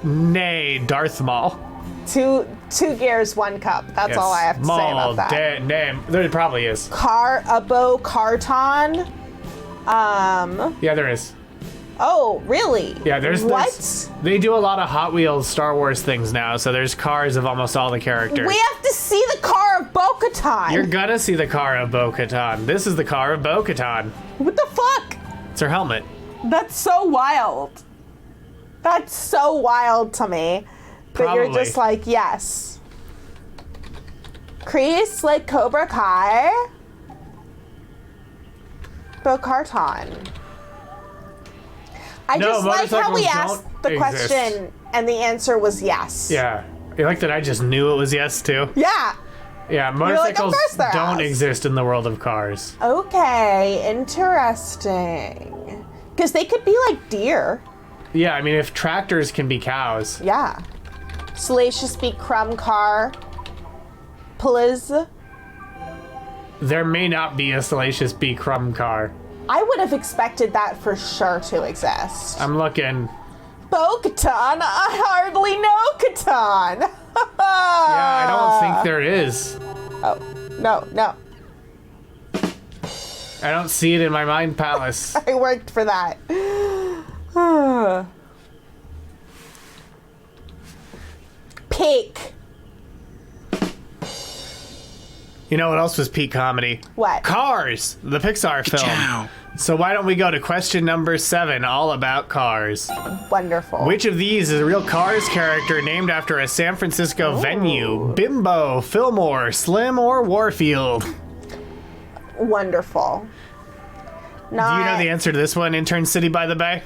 nay, Darth Maul. Two gears, one cup. That's all I have to say about that. There probably is. Bo-Katan. Yeah, there is. Oh, really? Yeah, there's what? They do a lot of Hot Wheels Star Wars things now, so there's cars of almost all the characters. We have to see the car of Bo-Katan. You're gonna see the car of Bo-Katan. This is the car of Bo-Katan. What the fuck? It's her helmet. That's so wild. That's so wild to me. But you're Probably. just like, yes. Kreese, like Cobra Kai. Bo-Katan. I No, just like how we motorcycles asked the don't exist. question and the answer was yes. Yeah. I like that I just knew it was yes, too. Yeah. Yeah, like, of motorcycles course they're don't yes. exist in the world of cars. Okay, interesting. Because they could be like deer. Yeah, I mean, if tractors can be cows. Yeah. Salacious be crumb car. Please. There may not be a Salacious B. Crumb car. I would have expected that for sure to exist. I'm looking. Bo-Katan? I hardly know Katan. Yeah, I don't think there is. Oh, no. I don't see it in my mind palace. I worked for that. Peak. You know what else was peak comedy? What? Cars, the Pixar film. So why don't we go to question number 7, all about cars. Wonderful. Which of these is a real Cars character named after a San Francisco venue? Bimbo, Fillmore, Slim, or Warfield? Wonderful. Do you know the answer to this one, Intern City by the Bay?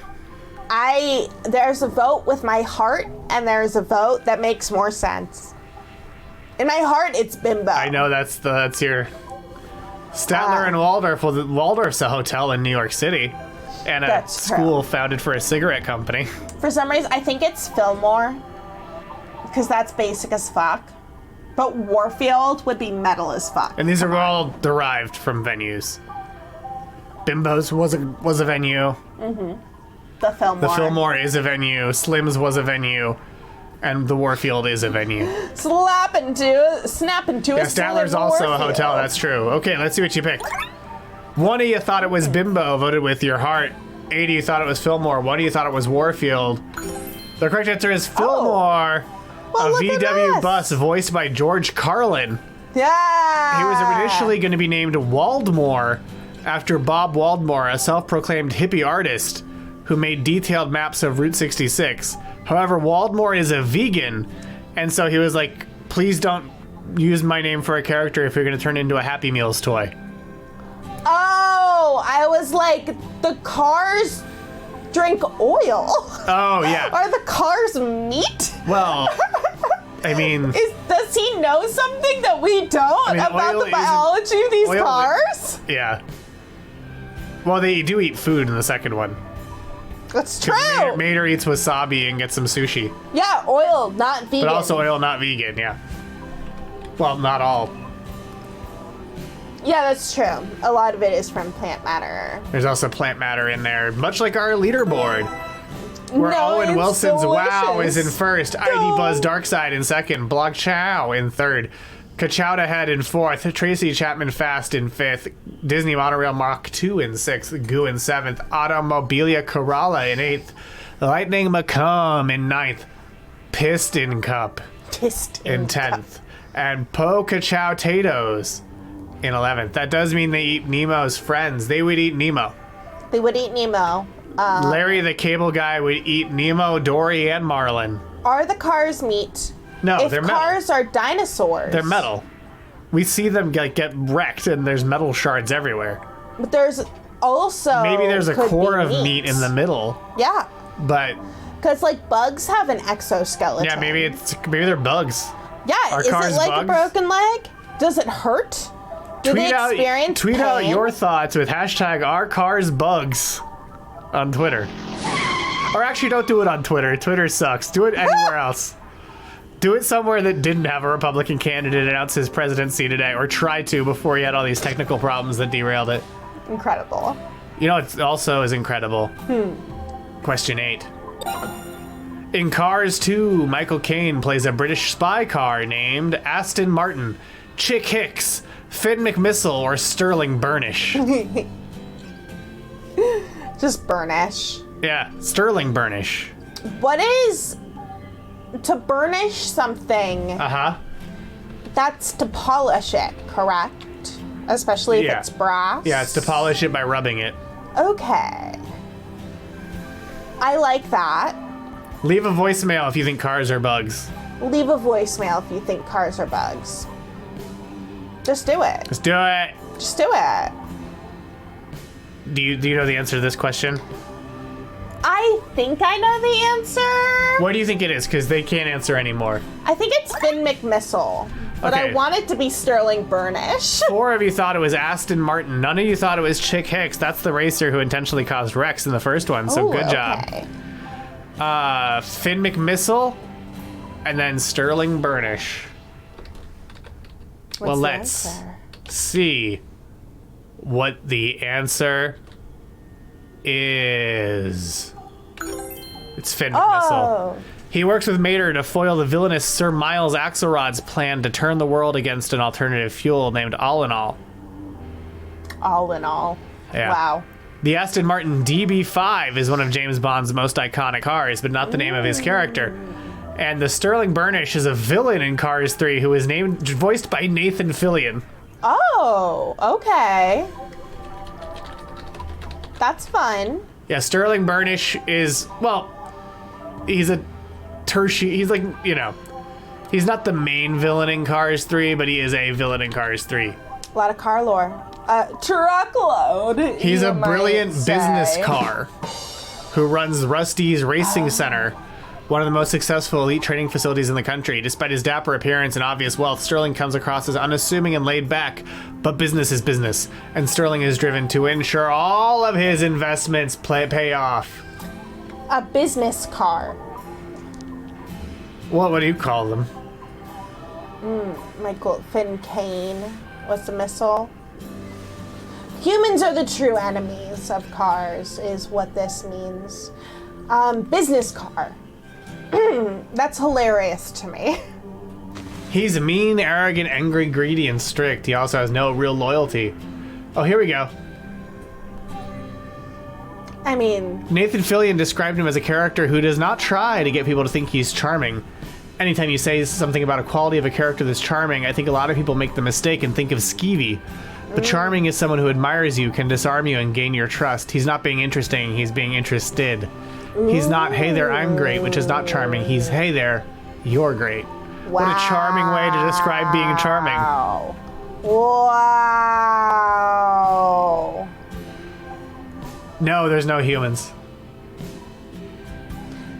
There's a vote with my heart, and there's a vote that makes more sense. In my heart, it's Bimbo. I know that's your Statler and Waldorf. Well, Waldorf's a hotel in New York City, and a That's school true. founded for a cigarette company. For some reason, I think it's Fillmore, because that's basic as fuck. But Warfield would be metal as fuck. And these are all derived from venues. Bimbo's was a venue. The Fillmore. The Fillmore is a venue. Slim's was a venue. And the Warfield is a venue. Snap into a Yeah, Statler's also a hotel, that's true. Okay, let's see what you picked. One of you thought it was Bimbo, voted with your heart. 8 of you thought it was Fillmore. 1 of you thought it was Warfield. The correct answer is Fillmore. Well, A look at VW this. bus voiced by George Carlin. Yeah. He was initially going to be named Waldmore after Bob Waldmore, a self-proclaimed hippie artist who made detailed maps of Route 66. However, Waldmore is a vegan, and so he was like, please don't use my name for a character if you're going to turn it into a Happy Meals toy. Oh, I was like, the cars drink oil. Oh, yeah. Are the cars meat? Well, I mean... Does he know something that we don't about oil the biology of these oil- cars? Yeah. Well, they do eat food in the second one. That's true. Mater eats wasabi and gets some sushi. Yeah, oil, not vegan. But also oil, not vegan, yeah. Well, not all. Yeah, that's true. A lot of it is from plant matter. There's also plant matter in there, much like our leaderboard. Where No, Owen it's Wilson's Wow is in delicious. first, ID Buzz Darkside in second, Blog Chow in third, Kachowda Head in fourth, Tracy Chapman Fast in fifth, Disney Monorail Mach 2 in sixth, Goo in seventh, Automobilia Corolla in eighth, Lightning McComb in ninth, Piston Cup in 10th, and Po Kachow Tatoes in 11th. That does mean they eat Nemo's friends. They would eat Nemo. They would eat Nemo. Larry the Cable Guy would eat Nemo, Dory, and Marlin. Are the cars meat? No, If they're metal. cars are dinosaurs. They're metal. We see them get wrecked, and there's metal shards everywhere. But there's also Maybe there's a could core be of meat in the middle, Yeah, but because like bugs have an exoskeleton. yeah, maybe they're bugs. Yeah, Are is cars it like bugs? a broken leg? Does it hurt? Do they experience tweet out pain? your thoughts with hashtag #OurCarsBugs on Twitter. Or actually, don't do it on Twitter. Twitter sucks. Do it anywhere else. Do it somewhere that didn't have a Republican candidate announce his presidency today, or try to before he had all these technical problems that derailed it. Incredible. You know what also is incredible? Question 8. In Cars 2, Michael Caine plays a British spy car named Aston Martin, Chick Hicks, Finn McMissile, or Sterling Burnish. Just burnish. Yeah, Sterling Burnish. What is to burnish something? Uh-huh. That's to polish it, correct? Especially if Yeah. it's brass. Yeah, it's to polish it by rubbing it. Okay. I like that. Leave a voicemail if you think cars are bugs. Leave a voicemail if you think cars are bugs. Just do it. Let's do it. Just do it. Do you know the answer to this question? I think I know the answer. What do you think it is? Because they can't answer anymore. I think it's Finn McMissile. But Okay. I want it to be Sterling Burnish. 4 of you thought it was Aston Martin. None of you thought it was Chick Hicks. That's the racer who intentionally caused wrecks in the first one. So Ooh, good job. okay. Finn McMissile, and then Sterling Burnish. What's the let's answer? see what the answer is. It's Finn McMissile. Oh. He works with Mater to foil the villainous Sir Miles Axelrod's plan to turn the world against an alternative fuel named All in All. All in all. Yeah. Wow. The Aston Martin DB5 is one of James Bond's most iconic cars, but not the name of his character. And the Sterling Burnish is a villain in Cars 3 who is voiced by Nathan Fillion. Oh, okay. That's fun. Yeah, Sterling Burnish is, well, he's a tertiary, he's like, you know, he's not the main villain in Cars 3, but he is a villain in Cars 3. A lot of car lore. Truckload. He's you a might brilliant say. business car who runs Rusty's Racing Center, one of the most successful elite training facilities in the country. Despite his dapper appearance and obvious wealth, Sterling comes across as unassuming and laid back, but business is business, and Sterling is driven to ensure all of his investments pay off. A business car. What do you call them? Michael Finn Kane. What's the missile? Humans are the true enemies of cars, is what this means. Business car. That's hilarious to me. He's mean, arrogant, angry, greedy, and strict. He also has no real loyalty. Oh, here we go. I mean, Nathan Fillion described him as a character who does not try to get people to think he's charming. Anytime you say something about a quality of a character that's charming, I think a lot of people make the mistake and think of skeevy. But charming is someone who admires you, can disarm you, and gain your trust. He's not being interesting, he's being interested. He's not, hey there, I'm great, which is not charming. He's, hey there, you're great. What a charming way to describe being charming. wow. Wow. No, there's no humans.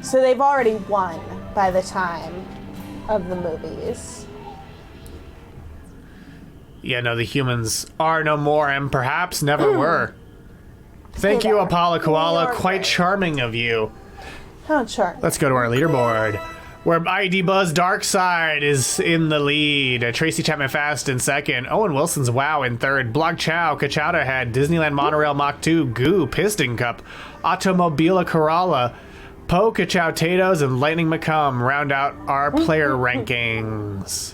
So they've already won by the time of the movies. Yeah, no, the humans are no more and perhaps never were. Thank Hey you, there. Apollo Koala. You're Quite great. charming of you. Oh, sure. Let's go to our leaderboard, where ID Buzz Darkside is in the lead. Tracy Chapman Fast in second. Owen Wilson's Wow in third. Blog Chow, Kachowda Head, Disneyland Monorail Mach 2, Goo, Piston Cup, Automobila Corolla, Poe Kachow Tatoes, and Lightning McCum round out our player rankings.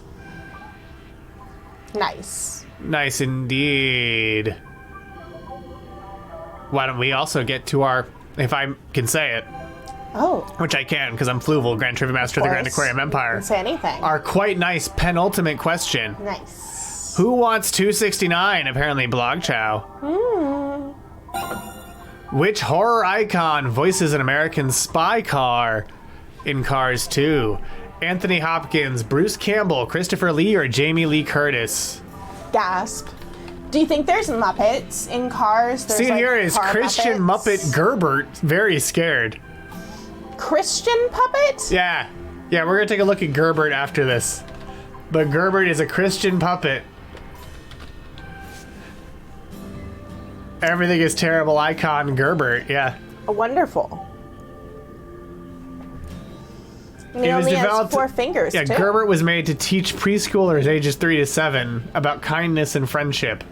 Nice. Nice indeed. Why don't we also get to our, if I can say it, Oh, which I can because I'm Fluval, Grand Triviamaster of the Grand course. Aquarium Empire. didn't say anything. Our quite nice penultimate question. Nice. Who wants 269? Apparently Blog Chow. Which horror icon voices an American spy car in Cars 2? Anthony Hopkins, Bruce Campbell, Christopher Lee, or Jamie Lee Curtis? Gasp. Do you think there's Muppets in Cars? There's, See, like, here is car Christian Muppets? Muppet Gerbert, very scared. Christian puppet? Yeah, we're gonna take a look at Gerbert after this. But Gerbert is a Christian puppet. Everything is terrible icon Gerbert, yeah. Wonderful. He It was only has developed- 4 fingers, Yeah, too. Gerbert was made to teach preschoolers ages 3 to 7 about kindness and friendship.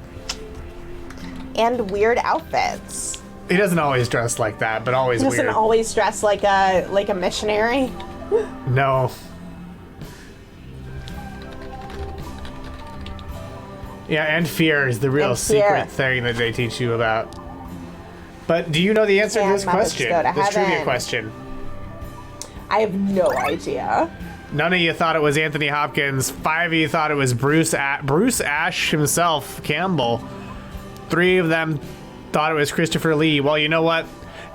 And weird outfits. He doesn't always dress like that, but always He doesn't weird. always dress like a missionary. No. Yeah, and fear is the real And fear. secret thing that they teach you about. But do you know the answer to And this Muppets question? go to This trivia heaven. question. I have no idea. None of you thought it was Anthony Hopkins. 5 of you thought it was Bruce Ash himself, Campbell. 3 of them thought it was Christopher Lee. Well, you know what?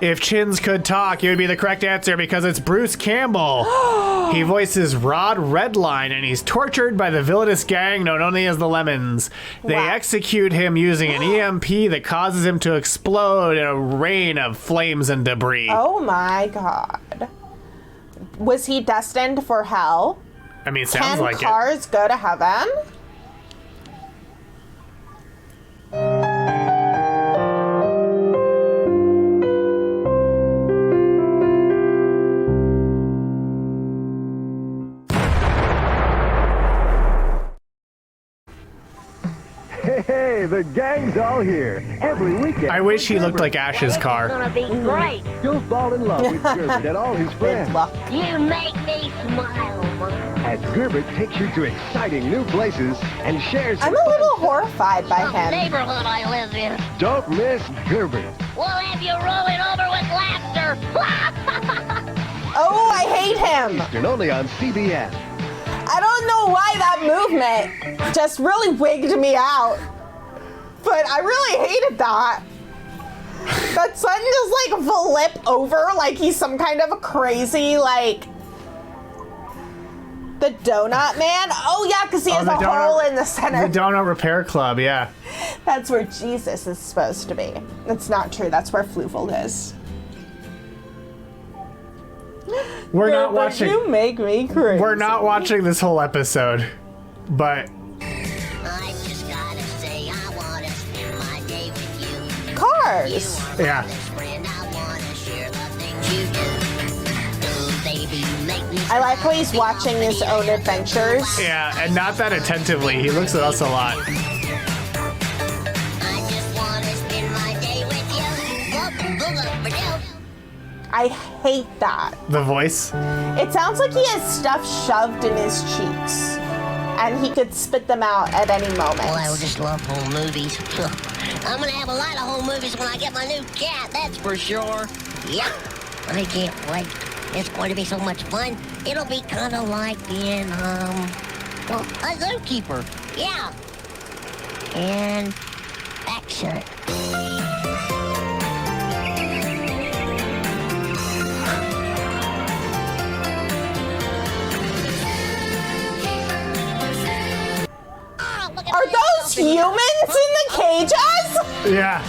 If chins could talk, it would be the correct answer because it's Bruce Campbell. He voices Rod Redline, and he's tortured by the villainous gang known only as the Lemons. They Wow. execute him using an EMP that causes him to explode in a rain of flames and debris. Oh my god. Was he destined for hell? I mean, sounds Can like it. cars go to heaven? Hey, the gang's all here. Every weekend. I wish he looked like Ash's car. Gonna be great. You'll fall in love with Gerbert and all his friends. You make me smile, Mom. As Gerbert takes you to exciting new places and shares I'm a little horrified by The him. neighborhood I live in. Don't miss Gerbert. We'll have you rolling over with laughter. Oh, I hate him. And only on CBS. I don't know why that movement just really wigged me out. But I really hated that. That son just like flip over like he's some kind of a crazy like the donut man. Oh yeah, because he has a hole in the center. The Donut Repair Club, yeah. That's where Jesus is supposed to be. That's not true. That's where Fluval is. We're not But watching. You make me crazy. We're not watching this whole episode, but I just gotta say I wanna spend my day with you. Cars. yeah. Friend, I wanna share the things you do. Oh, baby, you make me I like how he's watching his own adventures. Yeah, and not that attentively. He looks at us a lot. I just wanna spend my day with you. I hate that. The voice. It sounds like he has stuff shoved in his cheeks. And he could spit them out at any moment. Well, I just love home movies. I'm gonna have a lot of home movies when I get my new cat, that's for sure. Yep, I can't wait. It's going to be so much fun. It'll be kind of like being, well, a zookeeper. Yeah. And action. Are those humans in the cages? Yeah.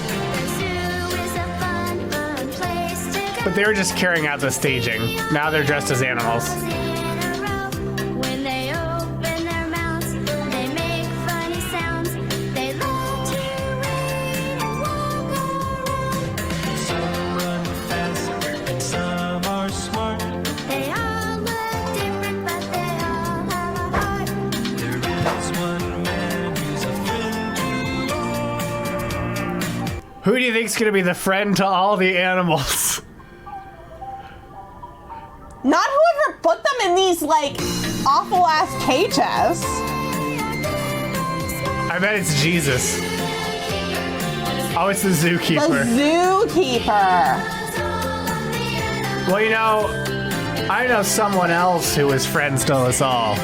But they were just carrying out the staging. Now they're dressed as animals. When they open their mouths, they make funny sounds. They love to read and walk around. Some run fast and some are smart. They all look different, but they all have a heart. There is one man who's a friend to all. Who do you think's gonna be the friend to all the animals? Not whoever put them in these, like, awful-ass cages. I bet it's Jesus. Oh, it's the The zookeeper. zookeeper. Well, you know, I know someone else who is friends to us all.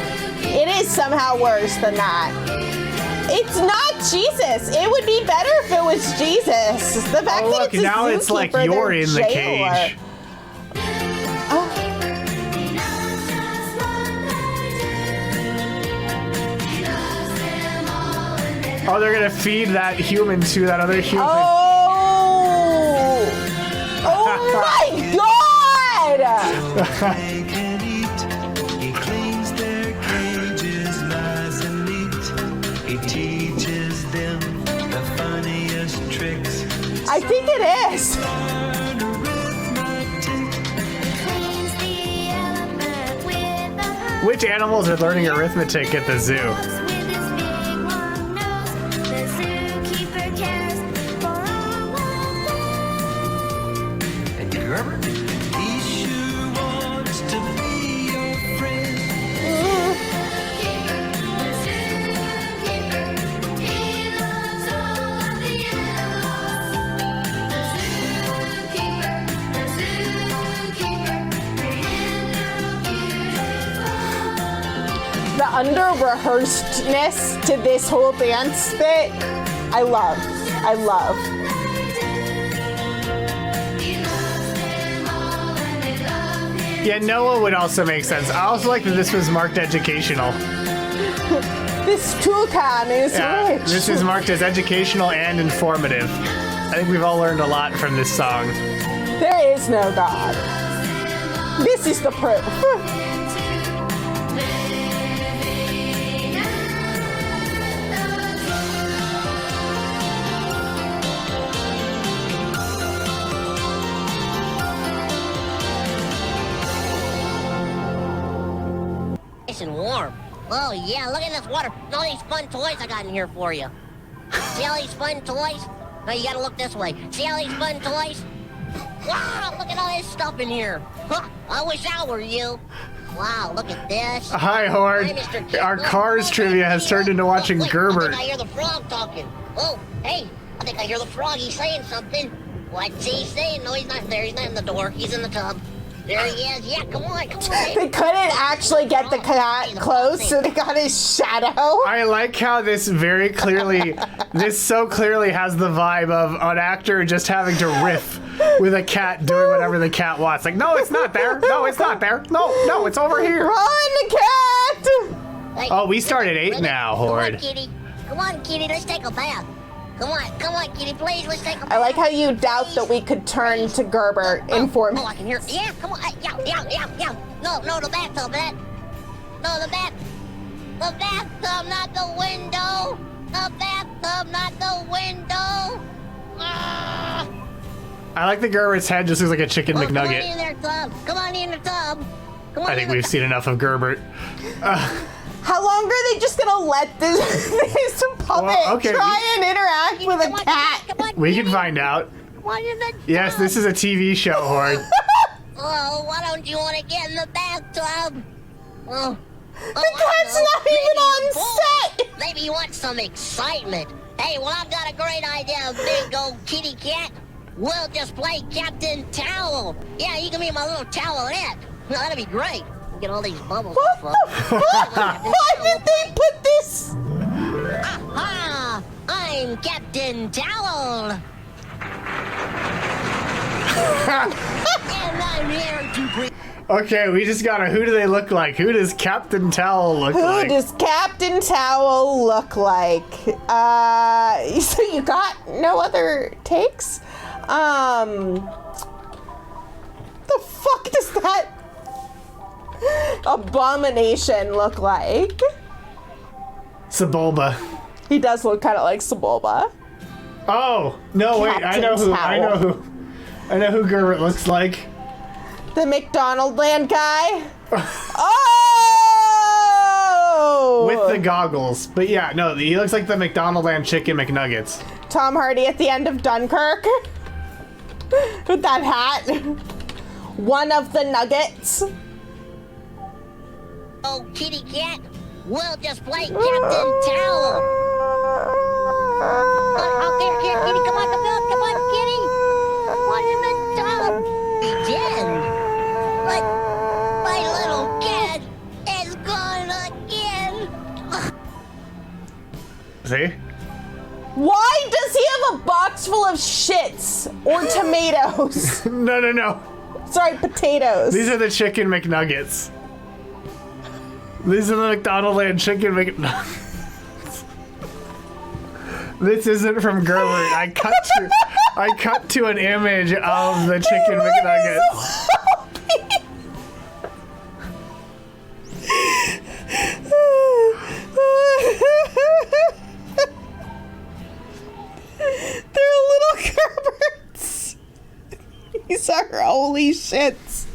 It is somehow worse than that. It's not Jesus. It would be better if it was Jesus. The fact Oh, that look, it's a now it's like zookeeper, you're they're in the jailer. cage. Oh, they're gonna feed that human to that other human. Oh! Oh my God! They can eat. He cleans their cages nice and neat. He teaches them the funniest tricks. I think it is. Learn arithmetic. Cleans the elephant with a hose. Which animals are learning arithmetic at the zoo? With his big long nose, the zookeeper cares for all of them. And Gerbert, he sure wants to be your friend. The under-rehearsedness to this whole dance bit, I love. I love. Yeah, Noah would also make sense. I also like that this was marked educational. This toucan is Yeah, rich. this is marked as educational and informative. I think we've all learned a lot from this song. There is no God. This is the proof. Nice and warm. Oh yeah, look at this water. All these fun toys I got in here for you. See all these fun toys? No, you gotta look this way. See all these fun toys? Wow, look at all this stuff in here. Huh, I wish I were you. Wow, look at this. Hi, Horde. Hi, Mr. Kid. Our Cars trivia has turned into watching wait, Gerbert. I think I hear the frog talking. Oh, hey, I think I hear the frog. He's saying something. What's he saying? No, he's not there. He's not in the door. He's in the tub. There he is. Yeah, come on, come on. They couldn't actually get the cat close, so they got his shadow. I like how this so clearly has the vibe of an actor just having to riff with a cat doing whatever the cat wants. Like, no, it's not there. No, it's not there. No, it's over here. Run, cat! Hey, Oh, we start at 8 now, Horde. Come on, kitty. Come on, kitty. Let's take a bath. Come on, kitty, please. Let's take a bath. I like how you doubt that we could turn to Gerbert in form. Oh, I can hear. Yeah, come on. Yeah. No, the bathtub, that. No, the bathtub, not the window. The bathtub, not the window. Ah. I like that Gerbert's head just looks like a chicken Oh, come on McNugget. in there, tub. Come on in the tub. Come on I think in we've seen enough of Gerbert. How long are they just gonna let this puppet Well, okay, try and interact with a cat? Come on, We can kitty. find out. Come on in the Yes, tub. this is a TV show, Horde. Oh, why don't you want to get in the bathtub? Oh, The cat's not even on set. Maybe you want some excitement. Hey, well, I've got a great idea, big old kitty cat. We'll just play Captain Towel. Yeah, you can be my little towelette. No, that'd be great. Get all these bubbles off of. Why did they put this? Aha! I'm Captain Towel. And I'm here to bring... Okay, we just got a who do they look like? Who does Captain Towel look Who like? does Captain Towel look like? So you got no other takes? The fuck does that abomination look like? Sebulba. He does look kind of like Sebulba. Oh, no, wait, I know who Gerbert looks like. The McDonald Land guy. Oh! With the goggles. But yeah, no, he looks like the McDonald Land Chicken McNuggets. Tom Hardy at the end of Dunkirk. With that hat. One of the nuggets. Oh, kitty cat, we'll just play Captain Towel. Oh, here, kitty, come on, kitty. Come in the tub. Begin. My little cat is gone again. See? Why does he have a box full of shits or tomatoes? No. Sorry, potatoes. These are the Chicken McNuggets. These are the McDonald Land Chicken McNuggets. This isn't from Gerbert. I cut to an image of the Chicken McNuggets. They're little Gerberts. These are holy shits.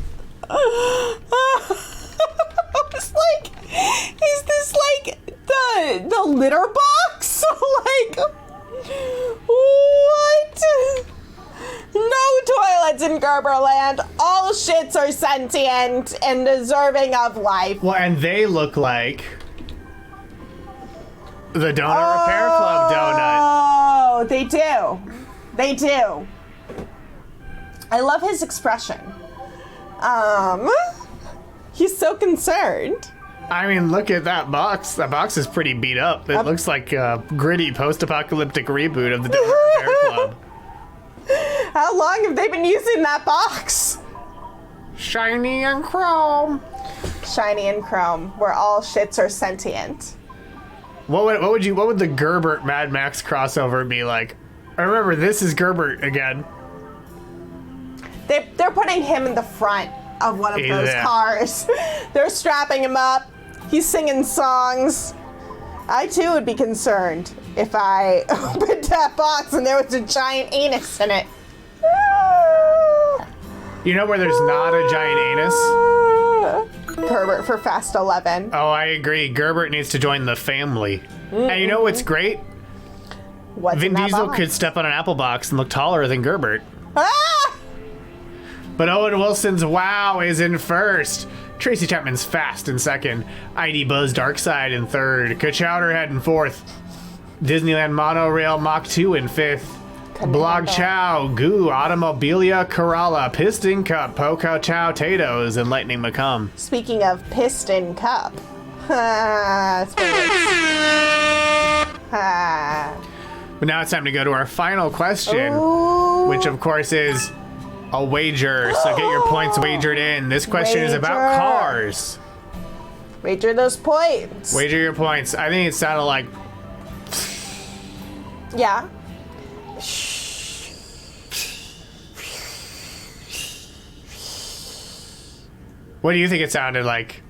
It's like, is this like the litter box? Like, what? No toilets in Gerberland. All shits are sentient and deserving of life. Well, and they look like the Donut Repair Club donut. Oh, they do. They do. I love his expression. He's so concerned. I mean, look at that box. That box is pretty beat up. It looks like a gritty post-apocalyptic reboot of the Donut Repair Club. How long have they been using that box? Shiny and chrome. Shiny and chrome, where all shits are sentient. What would the Gerbert Mad Max crossover be like? I remember this is Gerbert again. They're putting him in the front of one of those Yeah. cars. They're strapping him up. He's singing songs. I too would be concerned if I opened that box and there was a giant anus in it. You know where there's not a giant anus? Gerbert for Fast 11. Oh, I agree. Gerbert needs to join the family. And you know what's great? What's Vin in that Diesel box? could step on an apple box and look taller than Gerbert. Ah! But Owen Wilson's Wow is in first. Tracy Chapman's Fast in second. ID Buzz Darkside in third. Kachowderhead in fourth. Disneyland Monorail Mach 2 in fifth. Blog Chow, Goo, Automobilia, Corolla, Piston Cup, Poco Chow, Tatoes, and Lightning McCum. Speaking of Piston Cup. But now it's time to go to our final question, Ooh. which of course is a wager. So get your points wagered in. This question is about Wager. cars. Wager those points. Wager your points. I think it sounded like Yeah. what do you think it sounded like?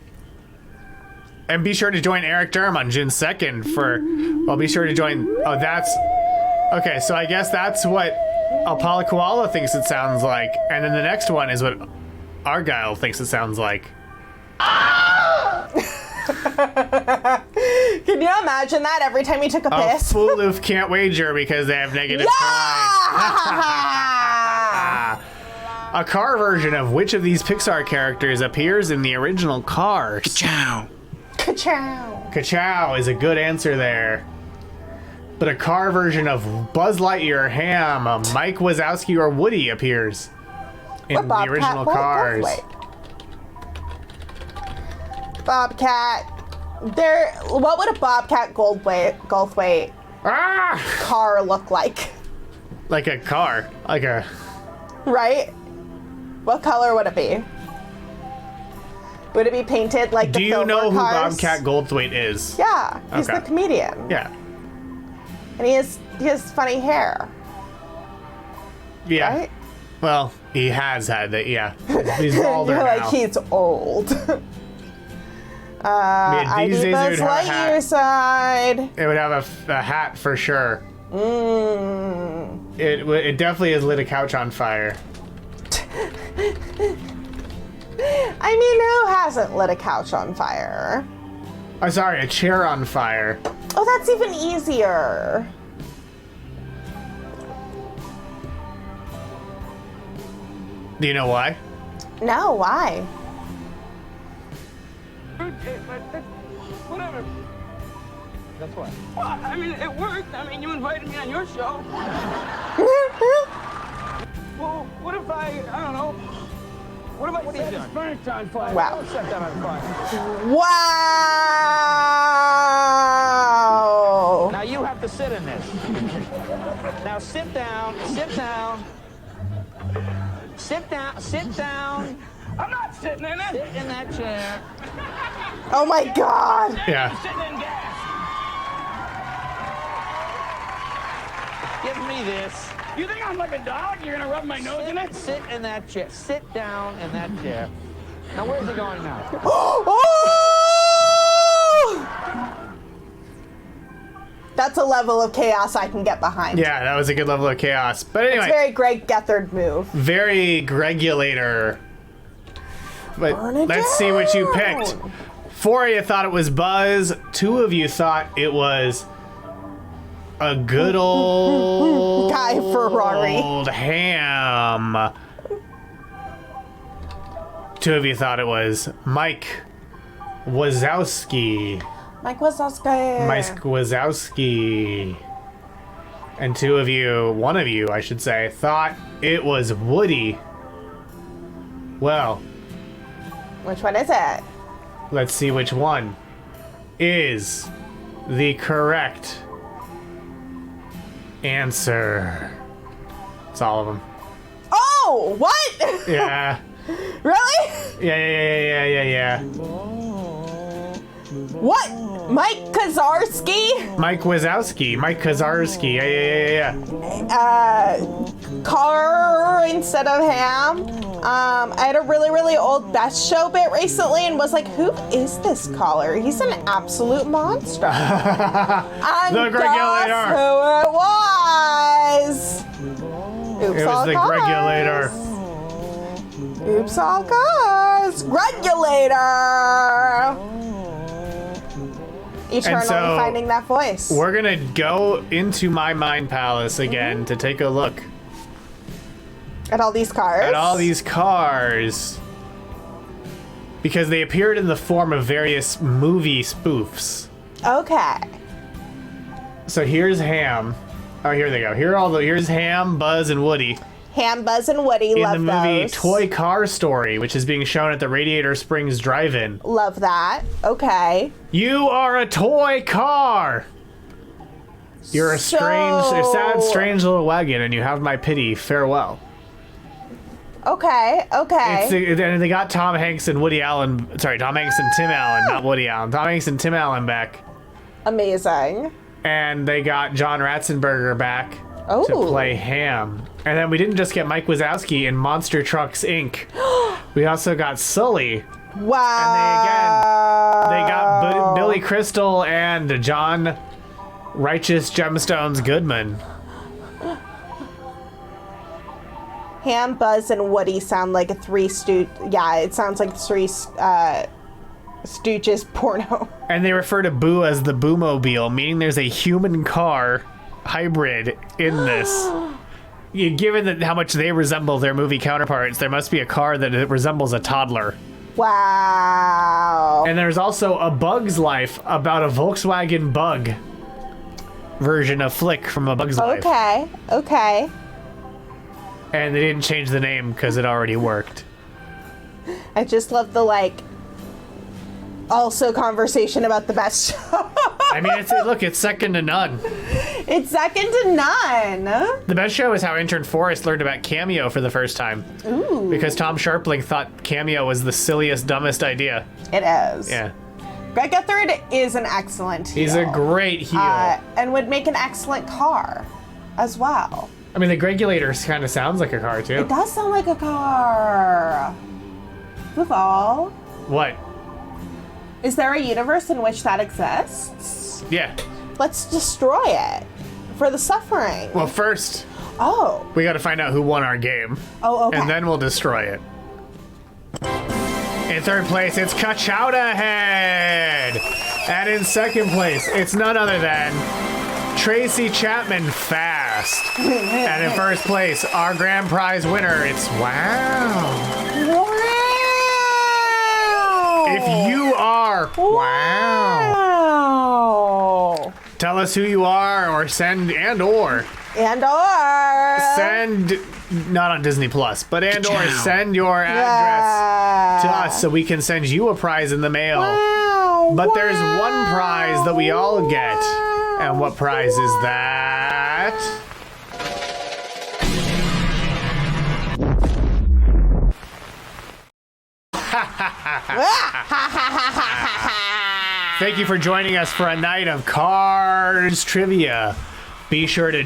And be sure to join Eric Durham on June 2nd for, well, be sure to join, oh, that's, okay, so I guess that's what Apollo Koala thinks it sounds like. And then the next one is what Argyle thinks it sounds like. Can you imagine that every time you took a A piss? Fooloof can't wager because they have negative points. Yeah! A car version of which of these Pixar characters appears in the original Cars? Ciao. Ka-chow. Ka-chow is a good answer there. But a car version of Buzz Lightyear, Ham, Mike Wazowski, or Woody appears in the original Cars. Bobcat. What would a Bobcat Goldthwait Ah! car look like? Like a car. Like a... Right? What color would it be? Would it be painted like Do the you Fillmore know who cars? Bobcat Goldthwait is? Yeah, he's Okay. the comedian. Yeah. And he has funny hair, Yeah. right? Well, he has had that, yeah. He's older You're now. like, he's old. Yeah, ID these days Buzz it would have a Lightyear hat. side. It would have a hat for sure. Mm. It definitely has lit a couch on fire. I mean, who hasn't lit a couch on fire? I'm sorry, a chair on fire. Oh, that's even easier. Do you know why? No, why? Whatever. That's why. Well, I mean, it worked. I mean, you invited me on your show. Well, what if I don't know. What if I set this furniture on fire? Wow. Don't set that on fire. Wow! Now you have to sit in this. Now sit down, sit down. Sit down, sit down. I'm not sitting in it. Sit in that chair. Oh my God! Yeah. Sitting in gas. Give me this. You think I'm like a dog? You're gonna rub my nose in it? Sit in that chair. Sit down in that chair. Now where's he going now? Oh! That's a level of chaos I can get behind. Yeah, that was a good level of chaos. But anyway, It's very Greg Gethard move. very Gregulator. But Burn it let's see what you down. picked. 4 of you thought it was Buzz. 2 of you thought it was a good old Guy Ferrari. old Ham. 2 of you thought it was Mike Wazowski. Mike Wazowski. Mike Wazowski. And 2 of you, 1 of you, I should say, thought it was Woody. Well, Which one is it? let's see which one is the correct answer. It's all of them. Oh, what? Yeah. Really? Yeah. What? Mike Kazarski? Mike Wazowski. Mike Kazarski. Yeah. Car instead of ham. I had a really old Best Show bit recently and was like, who is this caller? He's an absolute monster. And The Gregulator. guess who it was? Oops, It was all the cars. Gregulator. Oops, all cars. Regulator. Eternally so finding that voice. We're gonna go into my mind palace again to take a look At all these cars? at all these cars. Because they appeared in the form of various movie spoofs. Okay. So here's Ham. Oh, here they go. Here's Ham, Buzz, and Woody. Ham, Buzz, and Woody. In Love the movie those. Toy Car Story, which is being shown at the Radiator Springs Drive-In. Love that. Okay. You are a toy car! You're a sad, strange little wagon, and you have my pity. Farewell. Okay. And they got Tom Hanks and Woody Allen. Sorry, Tom Hanks and Tim Allen, not Woody Allen. Tom Hanks and Tim Allen back. Amazing. And they got John Ratzenberger back Oh. to play Ham. And then we didn't just get Mike Wazowski in Monster Trucks Inc. We also got Sully. Wow. They got Billy Crystal and John Righteous Gemstones Goodman. Ham, Buzz, and Woody sound like a three stooge. Yeah, it sounds like three Stooges porno. And they refer to Boo as the Boomobile, meaning there's a human car hybrid in this. Given that how much they resemble their movie counterparts, there must be a car that resembles a toddler. Wow. And there's also A Bug's Life about a Volkswagen Bug version of Flick from A Bug's Life. Okay. And they didn't change the name because it already worked. I just love the also conversation about the Best Show. I mean, it's second to none. It's second to none. The Best Show is how intern Forrest learned about Cameo for the first time. Ooh. Because Tom Sharpling thought Cameo was the silliest, dumbest idea. It is. Yeah. Greg Gethard is an excellent heel. He's a great heel. And would make an excellent car as well. I mean, the Gregulator kind of sounds like a car, too. It does sound like a car. Fluval. What? Is there a universe in which that exists? Yeah. Let's destroy it for the suffering. Well, first, we got to find out who won our game. Oh, okay. And then we'll destroy it. In third place, it's Kachowda Head. And in second place, it's none other than Tracy Chapman Fast. And in first place, our grand prize winner, it's Wow. If you are Wow. Tell us who you are, or send send not on Disney Plus, but send your address to us so we can send you a prize in the mail. But there's one prize that we all get. And what prize is that? Thank you for joining us for a night of Cars Trivia. Be sure to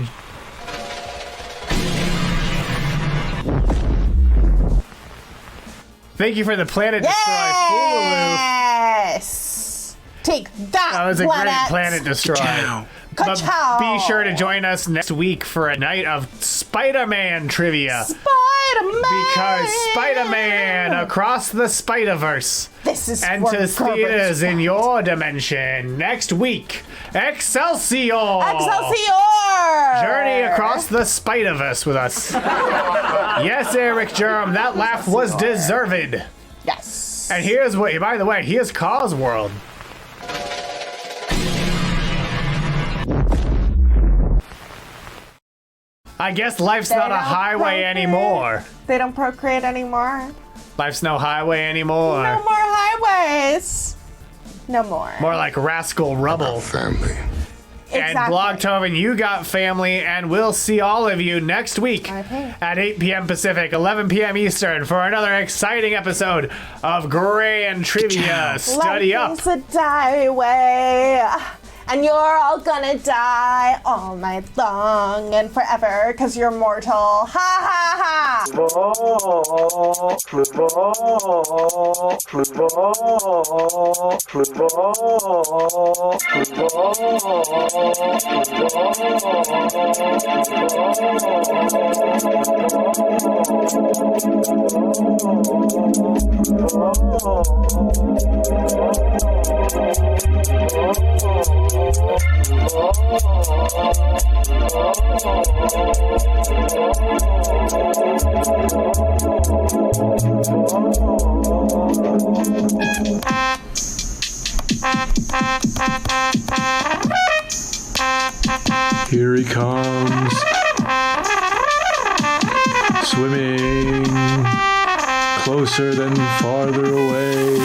thank you for the Planet Destroy Foolaloo. Yes. Take that. That was a great Planet Destroy. But be sure to join us next week for a night of Spider-Man trivia. Spider-Man. Because Spider-Man Across the Spider-Verse This is enters theaters in your dimension next week. Excelsior! Excelsior! Journey across the Spider-Verse with us. Yes, Eric Germ, that laugh was deserved. Yes. And here's what, by the way, here's Cars World. I guess life's not a highway anymore. They don't procreate anymore. Life's no highway anymore. No more highways. No more. More like rascal rubble. Family. And Exactly. Blogtoven, you got family, and we'll see all of you next week Okay. at 8 p.m. Pacific, 11 p.m. Eastern for another exciting episode of Grand Trivia. Study up. Life is a die way. And you're all gonna die all night long and forever because you're mortal. Ha ha ha! Here he comes. Swimming closer than farther away.